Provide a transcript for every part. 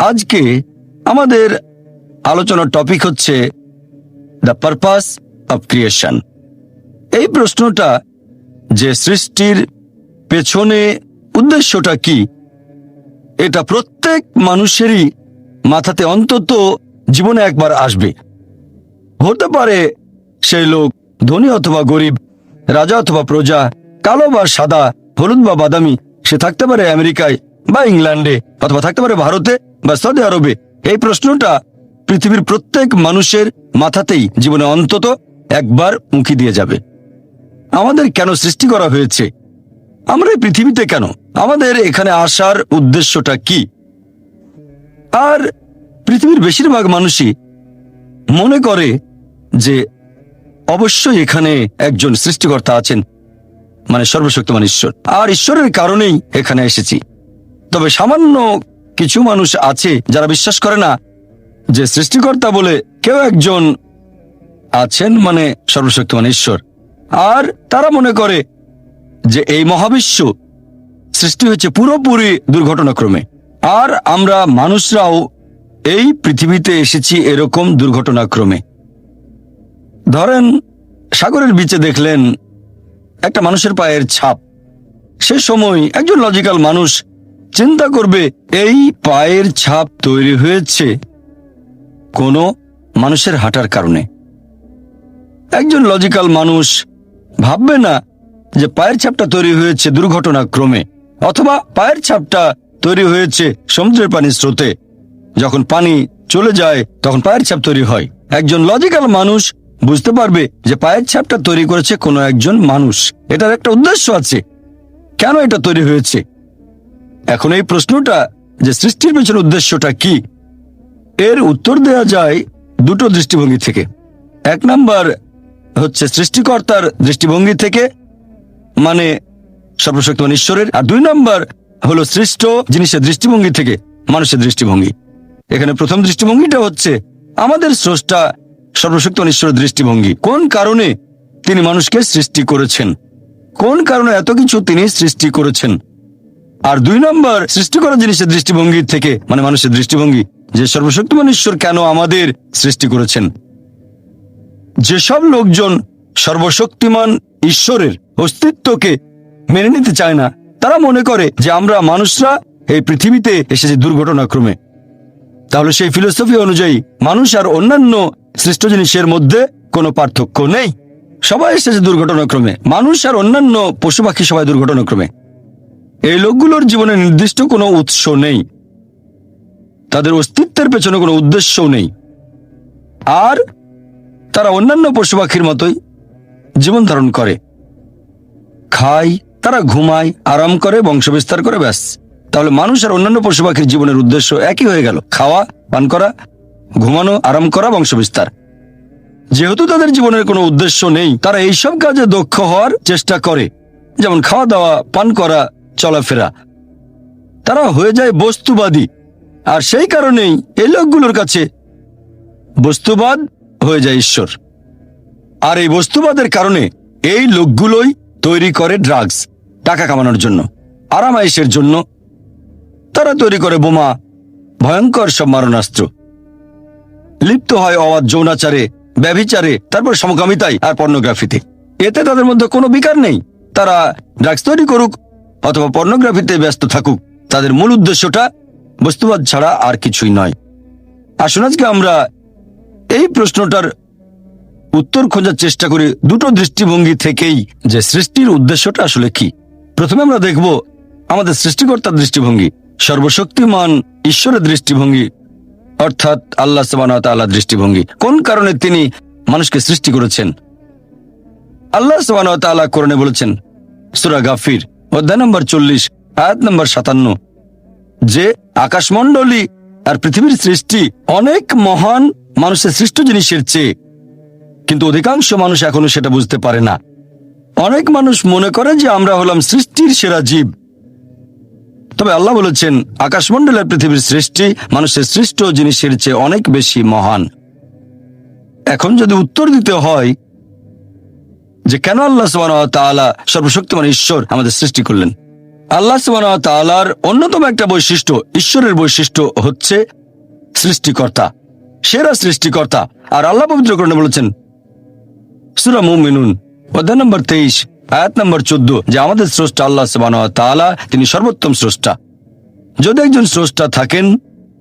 আজকে আমাদের আলোচনার টপিক হচ্ছে দ্য পারপাস অফ ক্রিয়েশন। এই প্রশ্নটা যে সৃষ্টির পেছনে উদ্দেশ্যটা কি, এটা প্রত্যেক মানুষেরই মাথাতে অন্তত জীবনে একবার আসবে। হতে পারে সেই লোক ধনী অথবা গরিব, রাজা অথবা প্রজা, কালো বা সাদা, হলুদ বা বাদামি, সে থাকতে পারে আমেরিকায় বা ইংল্যান্ডে, অথবা থাকতে পারে ভারতে বা সৌদি আরবে। এই প্রশ্নটা পৃথিবীর প্রত্যেক মানুষের মাথাতেই জীবনে অন্তত একবার উঁকি দিয়ে যাবে। আমাদের কেন সৃষ্টি করা হয়েছে? আমরা এই পৃথিবীতে কেন? আমাদের এখানে আসার উদ্দেশ্যটা কি? আর পৃথিবীর বেশিরভাগ মানুষই মনে করে যে অবশ্যই এখানে একজন সৃষ্টিকর্তা আছেন, মানে সর্বশক্তিমান ঈশ্বর, আর ঈশ্বরের কারণেই এখানে এসেছি। তবে সামান্য কিছু মানুষ আছে যারা বিশ্বাস করে না যে সৃষ্টিকর্তা বলে কেউ একজন আছেন, মানে সর্বশক্তিমান ঈশ্বর। আর তারা মনে করে যে এই মহাবিশ্ব সৃষ্টি হয়েছে পুরোপুরি দুর্ঘটনাক্রমে, আর আমরা মানুষরাও এই পৃথিবীতে এসেছি এরকম দুর্ঘটনাক্রমে। ধরেন, সাগরের বিচে দেখলেন একটা মানুষের পায়ের ছাপ। সে সময় একজন লজিক্যাল মানুষ চিন্তা করবে এই পায়ের ছাপ তৈরি হয়েছে কোনো মানুষের হাঁটার কারণে। একজন লজিক্যাল মানুষ ভাববে না যে পায়ের ছাপটা তৈরি হয়েছে দুর্ঘটনাক্রমে, অথবা পায়ের ছাপটা তৈরি হয়েছে সমুদ্রের পানির স্রোতে। যখন পানি চলে যায় তখন পায়ের ছাপ তৈরি হয়। একজন লজিক্যাল মানুষ বুঝতে পারবে যে পায়ের ছাপটা তৈরি করেছে কোনো একজন মানুষ, এটার একটা উদ্দেশ্য আছে, কেন এটা তৈরি হয়েছে। এখন এই প্রশ্নটা যে সৃষ্টির পেছনে উদ্দেশ্যটা কি, এর উত্তর দেওয়া যায় দুটো দৃষ্টিভঙ্গি থেকে। এক নাম্বার হচ্ছে সৃষ্টিকর্তার দৃষ্টিভঙ্গি থেকে, মানে সর্বশক্তিমান ঈশ্বরের, আর দুই নাম্বার হলো সৃষ্ট জিনিসের দৃষ্টিভঙ্গি থেকে, মানুষের দৃষ্টিভঙ্গি। এখানে প্রথম দৃষ্টিভঙ্গিটা হচ্ছে আমাদের স্রষ্টা সর্বশক্তিমান ঈশ্বরের দৃষ্টিভঙ্গি। কোন কারণে তিনি মানুষকে সৃষ্টি করেছেন, কোন কারণে এত কিছু তিনি সৃষ্টি করেছেন। আর দুই নম্বর সৃষ্টি করা জিনিসের দৃষ্টিভঙ্গি থেকে, মানে মানুষের দৃষ্টিভঙ্গি, যে সর্বশক্তিমান ঈশ্বর কেন আমাদের সৃষ্টি করেছেন। যেসব লোকজন সর্বশক্তিমান ঈশ্বরের অস্তিত্বকে মেনে নিতে চায় না, তারা মনে করে যে আমরা মানুষরা এই পৃথিবীতে এসেছি দুর্ঘটনাক্রমে। তাহলে সেই ফিলোসফি অনুযায়ী মানুষ আর অন্যান্য সৃষ্ট জিনিসের মধ্যে কোনো পার্থক্য নেই, সবাই এসেছে দুর্ঘটনাক্রমে। মানুষ আর অন্যান্য পশু পাখি সবাই দুর্ঘটনাক্রমে। এই লোকগুলোর জীবনে নির্দিষ্ট কোনো উৎস নেই, তাদের অস্তিত্বের পেছনে কোনো উদ্দেশ্যও নেই, আর তারা অন্যান্য পশু পাখির মতোই জীবন ধারণ করে, খায়, তারা ঘুমায়, আরাম করে, বংশবিস্তার করে, ব্যাস। তাহলে মানুষ আর অন্যান্য পশু পাখির জীবনের উদ্দেশ্য একই হয়ে গেল, খাওয়া, পান করা, ঘুমানো, আরাম করা, বংশবিস্তার। যেহেতু তাদের জীবনের কোনো উদ্দেশ্য নেই, তারা এইসব কাজে দক্ষ হওয়ার চেষ্টা করে, যেমন খাওয়া দাওয়া, পান করা, চলাফেরা। তারা হয়ে যায় বস্তুবাদী, আর সেই কারণেই এই লোকগুলোর কাছে বস্তুবাদ হয়ে যায় ঈশ্বর। আর এই বস্তুবাদের কারণে এই লোকগুলোই তৈরি করে ড্রাগস, টাকা কামানোর জন্য, আরামাইশের জন্য। তারা তৈরি করে বোমা, ভয়ঙ্কর সব মারণাস্ত্র, লিপ্ত হয় অবাধ যৌনাচারে, ব্যভিচারে, তারপর সমকামিতায় আর পর্নোগ্রাফিতে। এতে তাদের মধ্যে কোনো বিকার নেই। তারা ড্রাগস তৈরি করুক অথবা পর্নোগ্রাফিতে ব্যস্ত থাকুক, তাদের মূল উদ্দেশ্যটা বস্তুবাদ ছাড়া আর কিছুই নয়। আসুন আজকে আমরা এই প্রশ্নটার উত্তর খোঁজার চেষ্টা করি দুটো দৃষ্টিভঙ্গি থেকেই, যে সৃষ্টির উদ্দেশ্যটা আসলে কি। প্রথমে আমরা দেখব আমাদের সৃষ্টিকর্তার দৃষ্টিভঙ্গি, সর্বশক্তিমান ঈশ্বরের দৃষ্টিভঙ্গি, অর্থাৎ আল্লাহ সুবহানাহু ওয়া তাআলার দৃষ্টিভঙ্গি। কোন কারণে তিনি মানুষকে সৃষ্টি করেছেন। আল্লাহ সুবহানাহু ওয়া তাআলা কোরআনে বলেছেন, সূরা গাফির অধ্যায় নম্বর 40 আয়াত নম্বর 57, যে আকাশমণ্ডলী আর পৃথিবীর সৃষ্টি অনেক মহান মানুষের সৃষ্ট জিনিসের চেয়ে, কিন্তু অধিকাংশ মানুষ এখনো সেটা বুঝতে পারে না। অনেক মানুষ মনে করে যে আমরা হলাম সৃষ্টির সেরা জীব, তবে আল্লাহ বলেছেন আকাশমণ্ডল আর পৃথিবীর সৃষ্টি মানুষের সৃষ্ট জিনিসের চেয়ে অনেক বেশি মহান। এখন যদি উত্তর দিতে হয় যে কেন আল্লাহ সুবহানাহু ওয়া তাআলা সর্বশক্তিমান ঈশ্বর আমাদের সৃষ্টি করলেন, আল্লাহ সুবহানাহু ওয়া তাআলার অন্যতম একটা বৈশিষ্ট্য, ঈশ্বরের বৈশিষ্ট্য হচ্ছে সৃষ্টিকর্তা, সেরা সৃষ্টিকর্তা। আর আল্লাহ পবিত্র কোরআনে বলেছেন সূরা মুমিনুন অধ্যায় নম্বর 23 আয়াত নম্বর 14 যে আমাদের স্রষ্টা আল্লাহ সুবহানাহু ওয়া তাআলা, তিনি সর্বোত্তম স্রষ্টা। যদি একজন স্রষ্টা থাকেন,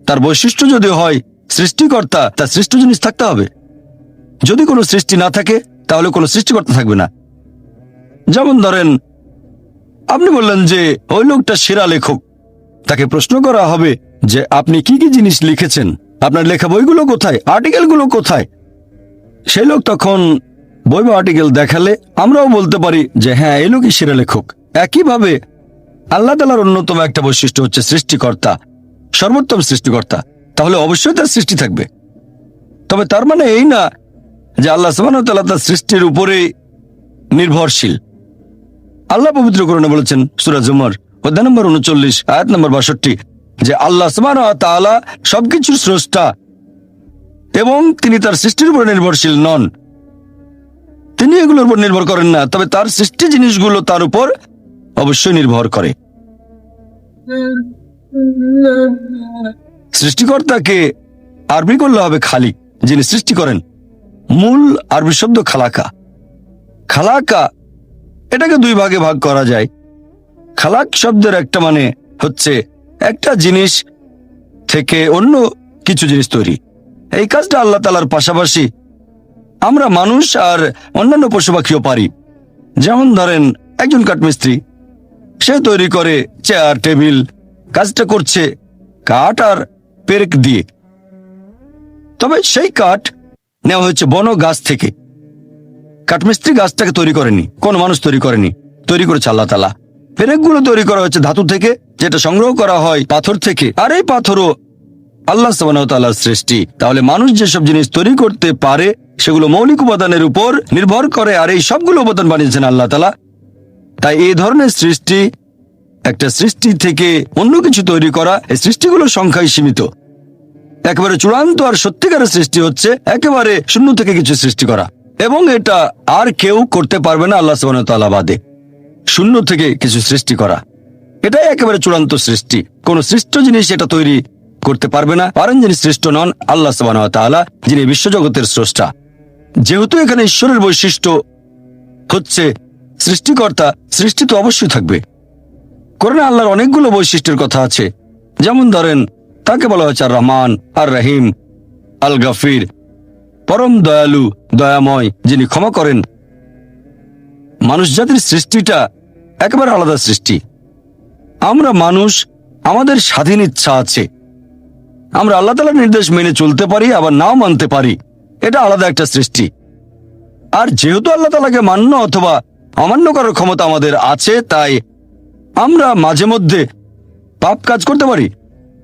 তার বৈশিষ্ট্য যদি হয় সৃষ্টিকর্তা, তার সৃষ্ট জিনিস থাকতে হবে। যদি কোনো সৃষ্টি না থাকে তাহলে কোনো সৃষ্টিকর্তা থাকবে না। যেমন ধরেন, আপনি বললেন যে ওই লোকটা সেরা লেখক, তাকে প্রশ্ন করা হবে যে আপনি কি কি জিনিস লিখেছেন, আপনার লেখা বইগুলো কোথায়, আর্টিকেলগুলো কোথায়। সেই লোক তখন বই বা আর্টিকেল দেখালে আমরাও বলতে পারি যে হ্যাঁ, এই লোকই সেরা লেখক। একইভাবে আল্লাহ তাআলার অন্যতম একটা বৈশিষ্ট্য হচ্ছে সৃষ্টিকর্তা, সর্বোত্তম সৃষ্টিকর্তা। তাহলে অবশ্যই তার সৃষ্টি থাকবে। তবে তার মানে এই না যে আল্লাহ সুবহানাহু ওয়া তাআলা তার সৃষ্টির উপরে নির্ভরশীল। আল্লাহ পবিত্র কোরআনে বলেছেন সূরা জুমার অধ্যায় নম্বর 39 আয়াত নম্বর 62 যে আল্লাহ সুবহানাহু ওয়া তাআলা সবকিছুর স্রষ্টা এবং তিনি তার সৃষ্টির উপর নির্ভরশীল নন। তিনি এগুলোর উপর নির্ভর করেন না, তবে তার সৃষ্টি জিনিসগুলো তার উপর অবশ্যই নির্ভর করে। সৃষ্টিকর্তাকে আরবি করলে হবে খালিক, যিনি সৃষ্টি করেন। মূল আরবি শব্দ খালাকা। খালাকা এটাকে দুই ভাগে ভাগ করা যায়। খালাক শব্দের একটা মানে হচ্ছে একটা জিনিস থেকে অন্য কিছু জিনিস তৈরি। এই কাজটা আল্লাহ তাআলার পাশাপাশি আমরা মানুষ আর অন্যান্য পশু পাখিও পারি। যেমন ধরেন একজন কাঠমিস্ত্রি, সে তৈরি করে চেয়ার টেবিল, কাজটা করছে কাঠ আর পেরেক দিয়ে। তবে সেই কাঠ নেওয়া হয়েছে বন গাছ থেকে। কাঠমিস্ত্রি গাছটাকে তৈরি করেনি, কোন মানুষ তৈরি করেনি, তৈরি করেছে আল্লাহ তাআলা। পেরেকগুলো তৈরি করা হয়েছে ধাতু থেকে, যেটা সংগ্রহ করা হয় পাথর থেকে, আর এই পাথরও আল্লাহ সুবহানাহু ওয়া তাআলার সৃষ্টি। তাহলে মানুষ যেসব জিনিস তৈরি করতে পারে সেগুলো মৌলিক উপাদানের উপর নির্ভর করে, আর এই সবগুলো উপাদান বানিয়েছেন আল্লাহ তাআলা। তাই এই ধরনের সৃষ্টি, একটা সৃষ্টি থেকে অন্য কিছু তৈরি করা, এই সৃষ্টিগুলোর সংখ্যাই সীমিত। একেবারে চূড়ান্ত আর সত্যিকারের সৃষ্টি হচ্ছে একেবারে শূন্য থেকে কিছু সৃষ্টি করা, এবং এটা আর কেউ করতে পারবে না আল্লাহ সুবহানাহু ওয়া তাআলা বাদে। শূন্য থেকে কিছু সৃষ্টি করা, এটাই একেবারে চূড়ান্ত সৃষ্টি। কোন সৃষ্ট জিনিস এটা তৈরি করতে পারবে না, পারেন যিনি সৃষ্ট নন আল্লাহ সুবহানাহু ওয়া তাআলা, যিনি বিশ্বজগতের স্রষ্টা। যেহেতু এখানে ঈশ্বরের বৈশিষ্ট্য হচ্ছে সৃষ্টিকর্তা, সৃষ্টি তো অবশ্যই থাকবে। কোরআনে আল্লাহর অনেকগুলো বৈশিষ্ট্যের কথা আছে। যেমন ধরেন, তাকে বলা হয়েছে আর রহমান, আর রহিম, আল গাফির, পরম দয়ালু, দয়াময়, যিনি ক্ষমা করেন। মানুষ জাতির সৃষ্টিটা একেবারে আলাদা সৃষ্টি। আমরা মানুষ, আমাদের স্বাধীন ইচ্ছা আছে। আমরা আল্লাহ তাআলার নির্দেশ মেনে চলতে পারি, আবার নাও মানতে পারি। এটা আলাদা একটা সৃষ্টি। আর যেহেতু আল্লাহ তাআলাকে মান্য অথবা অমান্য করার ক্ষমতা আমাদের আছে, তাই আমরা মাঝে মধ্যে পাপ কাজ করতে পারি।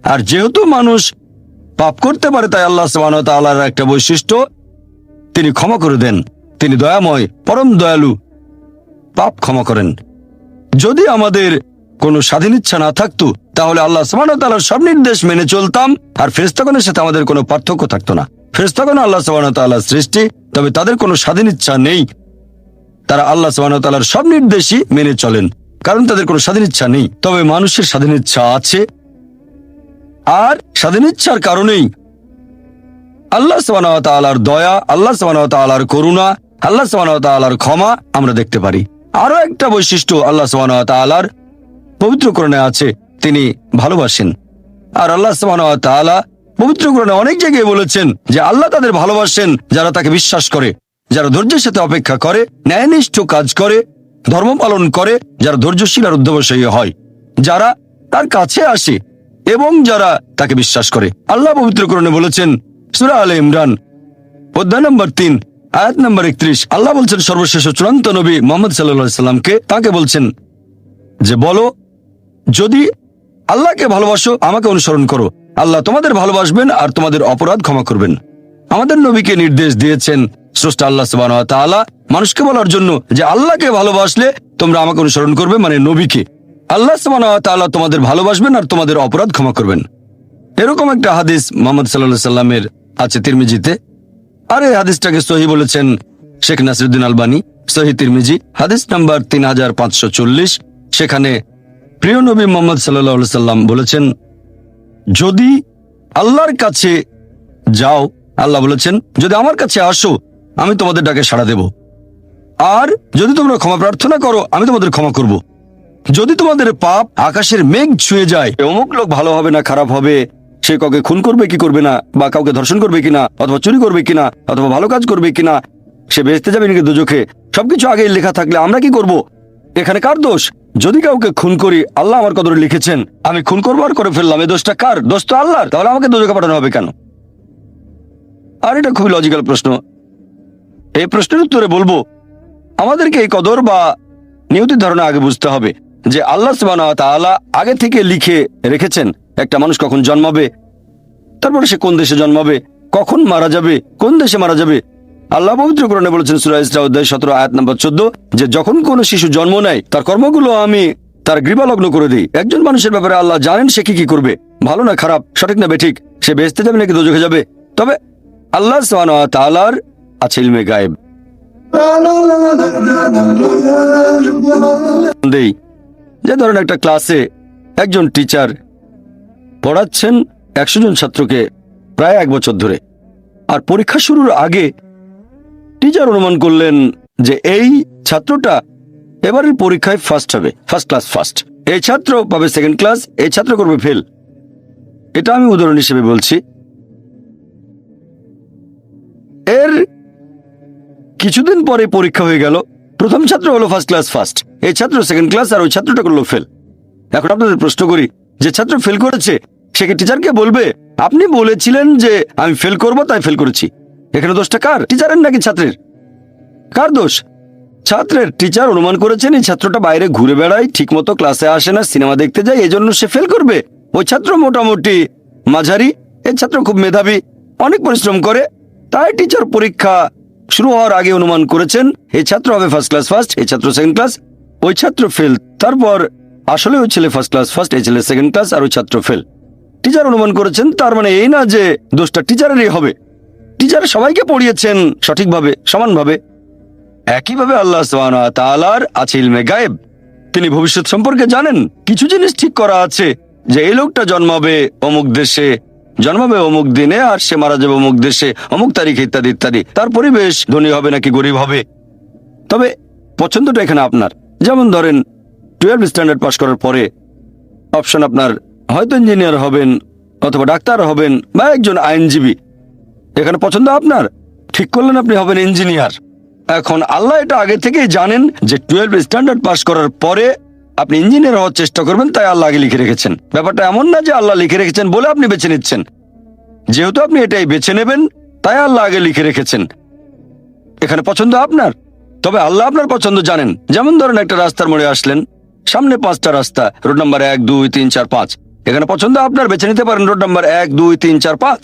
আর যেহেতু মানুষ পাপ করতে পারে, তাই আল্লাহ সুবহানাহু ওয়া তাআলার একটা বৈশিষ্ট্য, তিনি ক্ষমা করে দেন। তিনি দয়াময়, পরম দয়ালু, পাপ ক্ষমা করেন। যদি আমাদের কোনো স্বাধীন ইচ্ছা না থাকতো, তাহলে আল্লাহ সুবহানাহু ওয়া তাআলার সব নির্দেশ মেনে চলতাম, আর ফেরেশতাগণের সাথে আমাদের কোনো পার্থক্য থাকতো না। ফেরেশতাগণ আল্লাহ সুবহানাহু ওয়া তাআলার সৃষ্টি, তবে তাদের কোনো স্বাধীন ইচ্ছা নেই। তারা আল্লাহ সুবহানাহু ওয়া তাআলার সব নির্দেশই মেনে চলেন, কারণ তাদের কোনো স্বাধীন ইচ্ছা নেই। তবে মানুষের স্বাধীন ইচ্ছা আছে, আর স্বাধীন ইচ্ছার কারণেই আল্লাহ সুবহানাহু ওয়া তাআলার দয়া, আল্লাহ সুবহানাহু ওয়া তাআলার করুণা, আল্লাহ সুবহানাহু ওয়া তাআলার ক্ষমা আমরা দেখতে পারি। আরো একটা বৈশিষ্ট্য আল্লাহ সুবহানাহু ওয়া তাআলার পবিত্র কোরআনে আছে, তিনি ভালোবাসেন। আর আল্লাহ সুবহানাহু ওয়া তাআলা পবিত্র কোরআনে অনেক জায়গায় বলেছেন যে আল্লাহ তাদের ভালোবাসেন যারা তাকে বিশ্বাস করে, যারা ধৈর্যের সাথে অপেক্ষা করে, ন্যায়নিষ্ঠ কাজ করে, ধর্ম পালন করে, যারা ধৈর্যশীল আর অধ্যবসায়ী হয়, যারা তার কাছে আসে এবং যারা তাকে বিশ্বাস করে। আল্লাহ পবিত্র কোরআনে বলেছেন সূরা আলে ইমরান অধ্যায় নম্বর 3 আয়াত নম্বর 31, আল্লাহ বলছেন সর্বশেষ ও চূড়ান্ত নবী মুহাম্মদ সাল্লাল্লাহু আলাইহি সাল্লামকে, তাকে বলছেন যে বলো, যদি আল্লাহকে ভালোবাসো আমাকে অনুসরণ করো, আল্লাহ তোমাদের ভালোবাসবেন আর তোমাদের অপরাধ ক্ষমা করবেন। আমাদের নবীকে নির্দেশ দিয়েছেন স্রষ্টা আল্লাহ সুবহানাহু ওয়া তাআলা মানুষকে বলার জন্য যে আল্লাহকে ভালোবাসলে তোমরা আমাকে অনুসরণ করবে, মানে নবীকে। আল্লাহ সুবহানাহু ওয়া তাআলা তোমাদের ভালোবাসবেন আর তোমাদের অপরাধ ক্ষমা করবেন। এরকম একটা হাদিস মুহাম্মদ সাল্লাল্লাহু আলাইহি সাল্লামের আছে তিরমিজিতে, আর এই হাদিসটাকে সহিহ বলেছেন শেখ নাসিরউদ্দিন আলবানী, সহিহ তিরমিজি হাদিস নাম্বার 3540। সেখানে প্রিয় নবী মুহাম্মদ সাল্লাল্লাহু আলাইহি সাল্লাম বলেছেন, যদি আল্লাহর কাছে যাও, আল্লাহ বলেছেন যদি আমার কাছে আসো আমি তোমাদের ডাকে সাড়া দেব, আর যদি তোমরা ক্ষমা প্রার্থনা করো আমি তোমাদের ক্ষমা করব। যদি তোমাদের পাপ আকাশের মেঘ ছুঁয়ে যায়, অমুক লোক ভালো হবে না খারাপ হবে, সে কাউকে খুন করবে কি করবে না, বা কাউকে ধর্ষণ করবে কিনা, অথবা চুরি করবে কিনা, অথবা ভালো কাজ করবে কিনা, সে বেহেশতে যাবে নাকি দোজখে, সবকিছু আগে লেখা থাকলে আমরা কি করব? এখানে কার দোষ? যদি কাউকে খুন করি আল্লাহ আমার কদরে লিখেছেন, আমি খুন করবো আর করে ফেললাম, এই দোষটা কার? দোষ তো আল্লাহর। তাহলে আমাকে দোজখে পাঠানো হবে কেন? আর এটা খুবই লজিক্যাল প্রশ্ন। এই প্রশ্নের উত্তরে বলবো, আমাদেরকে এই কদর বা নিয়তির ধারণা আগে বুঝতে হবে যে আল্লাহ সুবহানাহু ওয়া তাআলা আগে থেকে লিখে রেখেছেন একটা মানুষ কখন জন্মাবে, তারপরে সে কোন দেশে জন্মাবে, কখন মারা যাবে, কোন দেশে মারা যাবে। আল্লাহ পবিত্র কোরআনে বলেছেন সূরা ইসরা অধ্যায় 17 আয়াত নম্বর 14 যে যখন কোনো শিশু জন্ম নেয় তার কর্মগুলো আমি তার গ্রীবালগ্ন করে দিই। একজন মানুষের ব্যাপারে আল্লাহ জানেন সে কি করবে, ভালো না খারাপ, সঠিক না বেঠিক, সে বেহেশতে যাবে নাকি দোজখে যাবে। তবে আল্লাহ সুবহানাহু ওয়া তাআলার আছে ইলমে গায়েব। যে ধরেন একটা ক্লাসে একজন টিচার পড়াচ্ছেন 100 জন ছাত্রকে প্রায় 1 বছর ধরে, আর পরীক্ষা শুরুর আগে টিচার অনুমান করলেন যে এই ছাত্রটা এবারের পরীক্ষায় ফার্স্ট হবে, ফার্স্ট ক্লাস ফার্স্ট, এই ছাত্র পাবে সেকেন্ড ক্লাস, এই ছাত্র করবে ফেল। এটা আমি উদাহরণ হিসেবে বলছি। এর কিছুদিন পরে পরীক্ষা হয়ে গেল, প্রথম ছাত্র হলো ফার্স্ট ক্লাস ফার্স্ট, এই ছাত্র সেকেন্ড ক্লাস, আর ওই ছাত্রটা করলো ফেল। এখন আপনাদের প্রশ্ন করি, যে ছাত্র ফেল করেছে সে কি টিচারকে বলবে আপনি বলেছিলেন যে আমি ফেল করব তাই ফেল করেছি? এখানে দোষটা কার? টিচারের নাকি ছাত্রের? কার দোষ? ছাত্রের। টিচার অনুমান করেছেন এই ছাত্রটা বাইরে ঘুরে বেড়ায়, ঠিক মতো ক্লাসে আসে না, সিনেমা দেখতে যায়, এই জন্য সে ফেল করবে। ওই ছাত্র মোটামুটি মাঝারি, এই ছাত্র খুব মেধাবী, অনেক পরিশ্রম করে, তাই টিচার পরীক্ষা শুরু হওয়ার আগে অনুমান করেছেন এই ছাত্র হবে ফার্স্ট ক্লাস ফার্স্ট, এই ছাত্র সেকেন্ড ক্লাস, ওই ছাত্র ফেল। তারপর আসলে ওই ছেলে ফার্স্ট ক্লাস ফার্স্ট, এই ছেলে সেকেন্ড ক্লাস, আর ওই ছাত্র ফেল। টিচার অনুমান করেছেন, তার মানে এই না যে দোষটা টিচারেরই হবে। টিচার সবাইকে পড়িয়েছেন সঠিকভাবে, সমানভাবে। একইভাবে আল্লাহ সুবহানাহু ওয়া তাআলার আছে ইলমে গায়েব। তিনি ভবিষ্যৎ সম্পর্কে জানেন। কিছু জিনিস ঠিক করা আছে যে এই লোকটা জন্মাবে অমুক দেশে, জন্মাবে অমুক দিনে, আর সে মারা যাবে অমুক দেশে অমুক তারিখে, ইত্যাদি ইত্যাদি। তার পরিবেশ ধনী হবে নাকি গরিব হবে। তবে পছন্দটা এখানে আপনার। যেমন ধরেন 12 স্ট্যান্ডার্ড পাস করার পরে অপশন আপনার হয়তো ইঞ্জিনিয়ার হবেন, অথবা ডাক্তার হবেন, বা একজন আইনজীবী। এখানে পছন্দ আপনার, ঠিক করলেন আপনি হবেন ইঞ্জিনিয়ার। এখন আল্লাহ এটা আগে থেকেই জানেন যে 12 স্ট্যান্ডার্ড পাস করার পরে আপনি ইঞ্জিনিয়ার হওয়ার চেষ্টা করবেন, তাই আল্লাহ আগে লিখে রেখেছেন। ব্যাপারটা এমন না যে আল্লাহ লিখে রেখেছেন বলে আপনি বেছে নিচ্ছেন। যেহেতু আপনি এটাই বেছে নেবেন তাই আল্লাহ আগে লিখে রেখেছেন। এখানে পছন্দ আপনার, তবে আল্লাহ আপনার পছন্দ জানেন। যেমন ধরেন একটা রাস্তার মোড়ে আসলেন, সামনে 5টা রাস্তা, রোড নাম্বার 1, 2, 3, 4, 5। এখানে পছন্দ আপনার, বেছে নিতে পারেন রোড নাম্বার 1, 2, 3, 4, 5।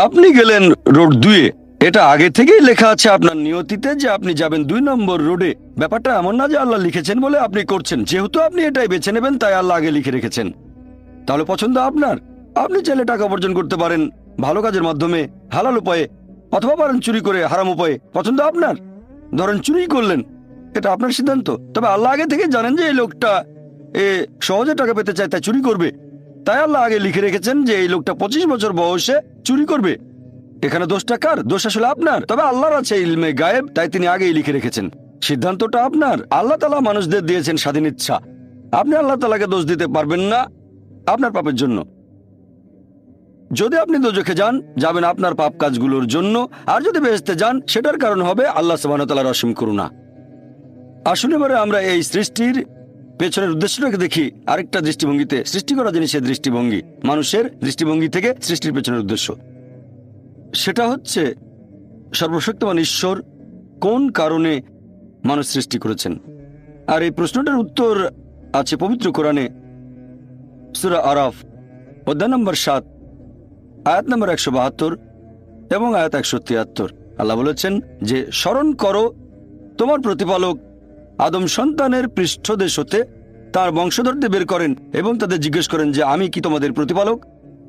আপনি গেলেন রোড 2-এ, এটা আগে থেকেই লেখা আছে আপনার নিয়তিতে যে আপনি যাবেন 2 নম্বর রোডে। ব্যাপারটা এমন না যে আল্লাহ লিখেছেন বলে আপনি করছেন। যেহেতু আপনি এটাই বেছে নেবেন তাই আল্লাহ আগে লিখে রেখেছেন। তাহলে পছন্দ আপনার। আপনি চাইলে টাকা উপার্জন করতে পারেন ভালো কাজের মাধ্যমে, হালাল উপায়ে, অথবা পারেন চুরি করে হারাম উপায়ে। পছন্দ আপনার। ধরেন চুরি করলেন, এটা আপনার সিদ্ধান্ত। তবে আল্লাহ আগে থেকে জানেন যে এই লোকটা সহজে টাকা পেতে চায়, তাই চুরি করবে। তাই আল্লাহ আগে লিখে রেখেছেন যে এই লোকটা 25 বছর বয়সে চুরি করবে। এখানে দোষটা কার? দোষ আসলে আপনার। তবে আল্লাহর আছে ইলমে গায়েব, তাই তিনি আগেই লিখে রেখেছেন। সিদ্ধান্তটা আপনার। আল্লাহ তাআলা মানুষদের দিয়েছেন স্বাধীন ইচ্ছা। আপনি আল্লাহ তাআলাকে দোষ দিতে পারবেন না আপনার পাপের জন্য। যদি আপনি দোজখে যান, যাবেন আপনার পাপ কাজগুলোর জন্য, আর যদি বেহেশতে যান সেটার কারণ হবে আল্লাহ সুবহানাহু ওয়া তাআলার অসীম করুণা। আসলে এবারে আমরা এই সৃষ্টির পেছনের উদ্দেশ্যটাকে দেখি আরেকটা দৃষ্টিভঙ্গিতে। সৃষ্টি করা জিনিসের দৃষ্টিভঙ্গি, মানুষের দৃষ্টিভঙ্গি থেকে সৃষ্টির পেছনের উদ্দেশ্য, সেটা হচ্ছে সর্বশক্তিমান ঈশ্বর কোন কারণে মানুষ সৃষ্টি করেছেন। আর এই প্রশ্নটার উত্তর আছে পবিত্র কোরআনে সূরা আরাফ অধ্যায় নম্বর 7 আয়াত নম্বর 172 এবং আয়াত 173। আল্লাহ বলেছেন যে স্মরণ করো তোমার প্রতিপালক আদম সন্তানের পৃষ্ঠদেশ হতে তার বংশধরদের বের করেন এবং তাদের জিজ্ঞেস করেন যে আমি কি তোমাদের প্রতিপালক?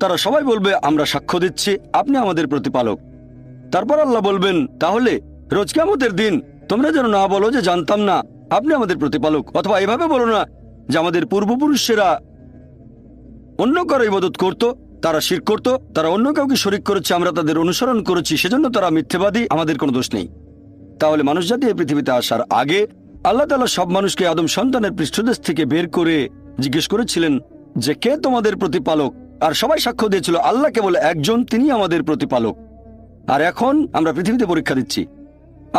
তারা সবাই বলবে আমরা সাক্ষ্য দিচ্ছি আপনি আমাদের প্রতিপালক। তারপর আল্লাহ বলবেন তাহলে রোজ কিয়ামতের দিন তোমরা যেন না বলো যে জানতাম না আপনি আমাদের প্রতিপালক, অথবা এভাবে বলো না যে আমাদের পূর্বপুরুষেরা অন্য কারো ইবাদত করত, তারা শিরক করত, তারা অন্য কাউকে শরিক করেছে, আমরা তাদের অনুসরণ করেছি, সেজন্য তারা মিথ্যেবাদী, আমাদের কোনো দোষ নেই। তাহলে মানুষ জাতি এই পৃথিবীতে আসার আগে আল্লাহ তাআলা সব মানুষকে আদম সন্তানের পৃষ্ঠদেশ থেকে বের করে জিজ্ঞেস করেছিলেন যে কে তোমাদের প্রতিপালক, আর সবাই সাক্ষ্য দিয়েছিল আল্লাহ কেবল একজন, তিনি আমাদের প্রতিপালক। আর এখন আমরা পৃথিবীতে পরীক্ষা দিচ্ছি।